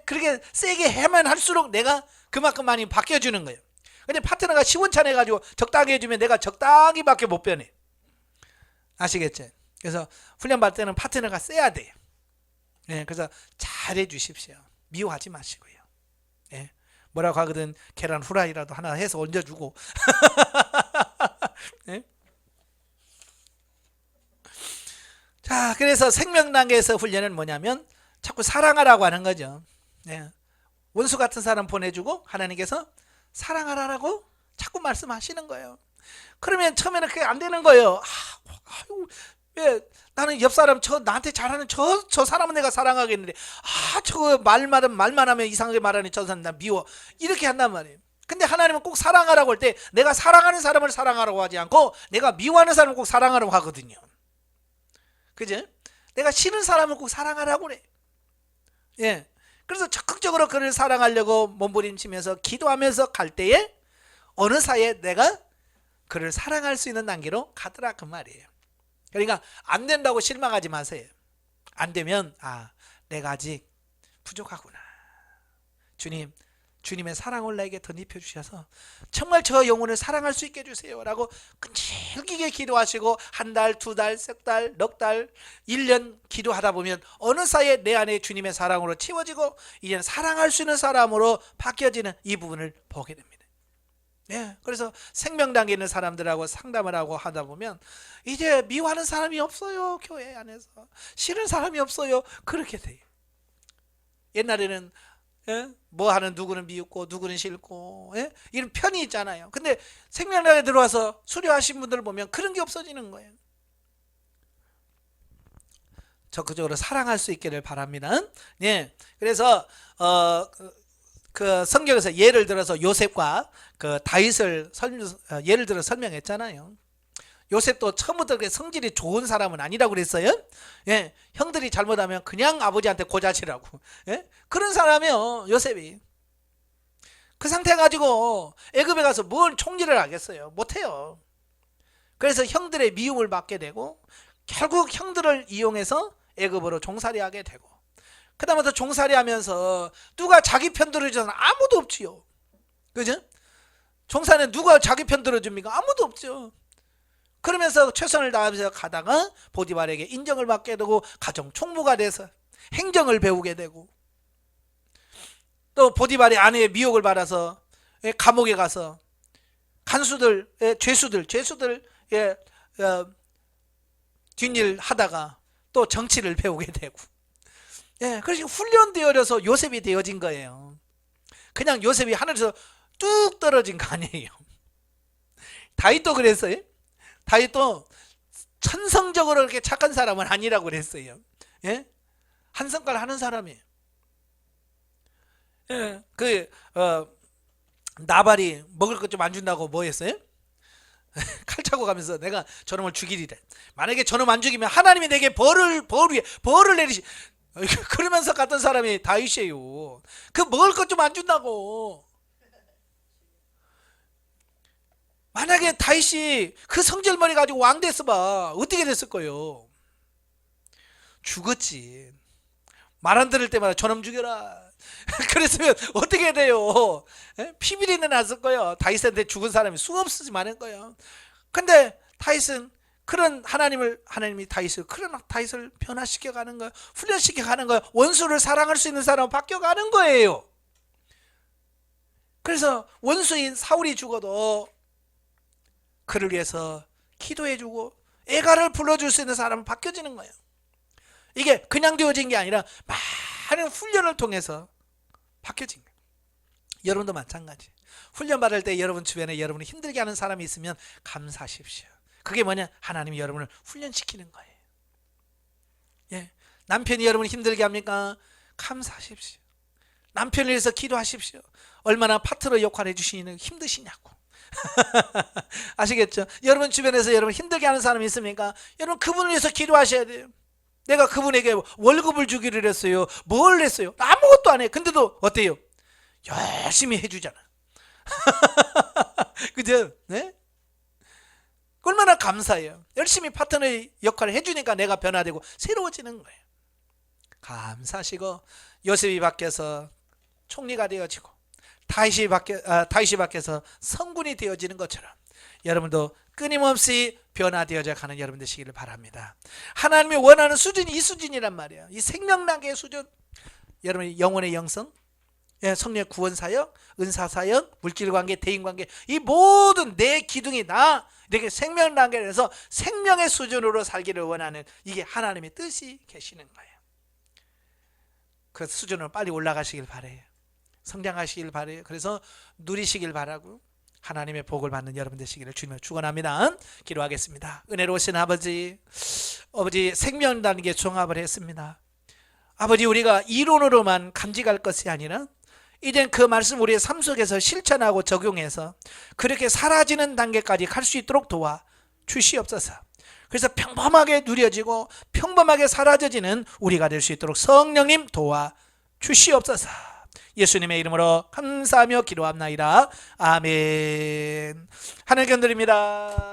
그렇게 세게 해만 할수록 내가 그만큼 많이 바뀌어주는 거예요. 근데 파트너가 시원찮아 가지고 적당히 해주면 내가 적당히 밖에 못 변해. 아시겠죠? 그래서 훈련 받을 때는 파트너가 세야 돼요. 예, 그래서 잘 해주십시오. 미워하지 마시고요. 예. 뭐라고 하거든 계란 후라이라도 하나 해서 얹어주고. 네? 자, 그래서 생명 단계에서 훈련은 뭐냐면 자꾸 사랑하라고 하는 거죠. 네. 원수 같은 사람 보내주고 하나님께서 사랑하라고 자꾸 말씀하시는 거예요. 그러면 처음에는 그게 안 되는 거예요. 왜 나는 옆 사람 나한테 잘하는 저 사람은 내가 사랑하겠는데 저거 말만 하면 이상하게 말하는 저 사람 나 미워 이렇게 한단 말이에요. 근데 하나님은 꼭 사랑하라고 할 때 내가 사랑하는 사람을 사랑하라고 하지 않고 내가 미워하는 사람을 꼭 사랑하라고 하거든요. 그죠? 내가 싫은 사람을 꼭 사랑하라고 그래. 예. 그래서 적극적으로 그를 사랑하려고 몸부림치면서 기도하면서 갈 때에 어느 사이에 내가 그를 사랑할 수 있는 단계로 가더라 그 말이에요. 그러니까 안 된다고 실망하지 마세요. 안 되면 내가 아직 부족하구나. 주님의 사랑을 나에게 덧입혀 주셔서 정말 저 영혼을 사랑할 수 있게 해주세요 라고 끈질기게 기도하시고 한 달, 두 달, 석 달, 넉 달, 1년 기도하다 보면 어느 사이에 내 안에 주님의 사랑으로 채워지고 이제는 사랑할 수 있는 사람으로 바뀌어지는 이 부분을 보게 됩니다. 네, 그래서 생명 단계에 있는 사람들하고 상담을 하고 하다 보면 이제 미워하는 사람이 없어요. 교회 안에서 싫은 사람이 없어요. 그렇게 돼요. 옛날에는 예? 뭐 하는 누구는 미웃고 누구는 싫고, 예? 이런 편이 있잖아요. 근데 생명당에 들어와서 수료하신 분들을 보면 그런 게 없어지는 거예요. 적극적으로 사랑할 수 있기를 바랍니다. 예. 그래서 그 성경에서 예를 들어서 요셉과 그 다윗을 예를 들어 설명했잖아요. 요셉도 처음부터 그렇게 성질이 좋은 사람은 아니라고 그랬어요. 예, 형들이 잘못하면 그냥 아버지한테 고자질하고, 예? 그런 사람이요 요셉이. 그 상태 가지고 애굽에 가서 뭘 총리를 하겠어요? 못해요. 그래서 형들의 미움을 받게 되고 결국 형들을 이용해서 애굽으로 종살이하게 되고, 그 다음부터 종살이하면서 누가 자기 편 들어주잖아. 아무도 없지요. 그죠? 종살이는 누가 자기 편 들어줍니까? 아무도 없죠. 그러면서 최선을 다하면서 가다가 보디발에게 인정을 받게 되고 가정 총무가 돼서 행정을 배우게 되고, 또 보디발의 아내의 미혹을 받아서 감옥에 가서 간수들, 죄수들 뒷일 하다가 또 정치를 배우게 되고, 예, 그래서 훈련되어져서 요셉이 되어진 거예요. 그냥 요셉이 하늘에서 뚝 떨어진 거 아니에요. 다윗도 그랬어요. 다윗도 천성적으로 그렇게 착한 사람은 아니라고 그랬어요. 예? 한 성깔 하는 사람이에요. 예, 나발이 먹을 것 좀 안 준다고 뭐 했어요? 칼 차고 가면서 내가 저놈을 죽이리래. 만약에 저놈 안 죽이면 하나님이 내게 벌을 내리시. 그러면서 갔던 사람이 다윗이에요. 그 먹을 것 좀 안 준다고. 만약에 다윗이 그 성질머리 가지고 왕 됐어봐 어떻게 됐을 거예요? 죽었지. 말 안 들을 때마다 저놈 죽여라. 그랬으면 어떻게 돼요? 피비린내 났을 거예요. 다윗한테 죽은 사람이 수없이 많을 거예요. 근데 다윗은 그런 하나님이 그런 다윗을 변화시켜 가는 거예요. 훈련시켜 가는 거예요. 원수를 사랑할 수 있는 사람은 바뀌어 가는 거예요. 그래서 원수인 사울이 죽어도 그를 위해서 기도해주고 애가를 불러줄 수 있는 사람은 바뀌어지는 거예요. 이게 그냥 되어진 게 아니라 많은 훈련을 통해서 바뀌어진 거예요. 여러분도 마찬가지. 훈련 받을 때 여러분 주변에 여러분을 힘들게 하는 사람이 있으면 감사하십시오. 그게 뭐냐? 하나님이 여러분을 훈련시키는 거예요. 예, 남편이 여러분을 힘들게 합니까? 감사하십시오. 남편을 위해서 기도하십시오. 얼마나 파트너 역할을 해주시는 힘드시냐고. 아시겠죠? 여러분 주변에서 여러분 힘들게 하는 사람이 있습니까? 여러분 그분을 위해서 기도하셔야 돼요. 내가 그분에게 월급을 주기로 했어요. 뭘 했어요? 아무것도 안 해. 근데도 어때요? 열심히 해주잖아. 그죠? 네? 얼마나 감사해요. 열심히 파트너의 역할을 해주니까 내가 변화되고 새로워지는 거예요. 감사하시고 요셉이 바뀌어서 총리가 되어지고 다윗이 바뀌어서 성군이 되어지는 것처럼 여러분도 끊임없이 변화되어져 가는 여러분 되시기를 바랍니다. 하나님이 원하는 수준이 이 수준이란 말이에요. 이 생명단계의 수준. 여러분의 영혼의 영성, 성령의 구원사역, 은사사역, 물질관계, 대인관계, 이 모든 내 기둥이 다 이렇게 생명단계에서 생명의 수준으로 살기를 원하는 이게 하나님의 뜻이 계시는 거예요. 그 수준으로 빨리 올라가시길 바라요. 성장하시길 바라요. 그래서 누리시길 바라고 하나님의 복을 받는 여러분 되시기를 주님을 축원합니다. 기도하겠습니다. 은혜로우신 아버지 생명단계 종합을 했습니다. 아버지, 우리가 이론으로만 간직할 것이 아니라 이젠 그 말씀 우리의 삶 속에서 실천하고 적용해서 그렇게 사라지는 단계까지 갈 수 있도록 도와 주시옵소서. 그래서 평범하게 누려지고 평범하게 사라져지는 우리가 될 수 있도록 성령님 도와 주시옵소서. 예수님의 이름으로 감사하며 기도합나이다. 아멘. 하늘 견드립니다.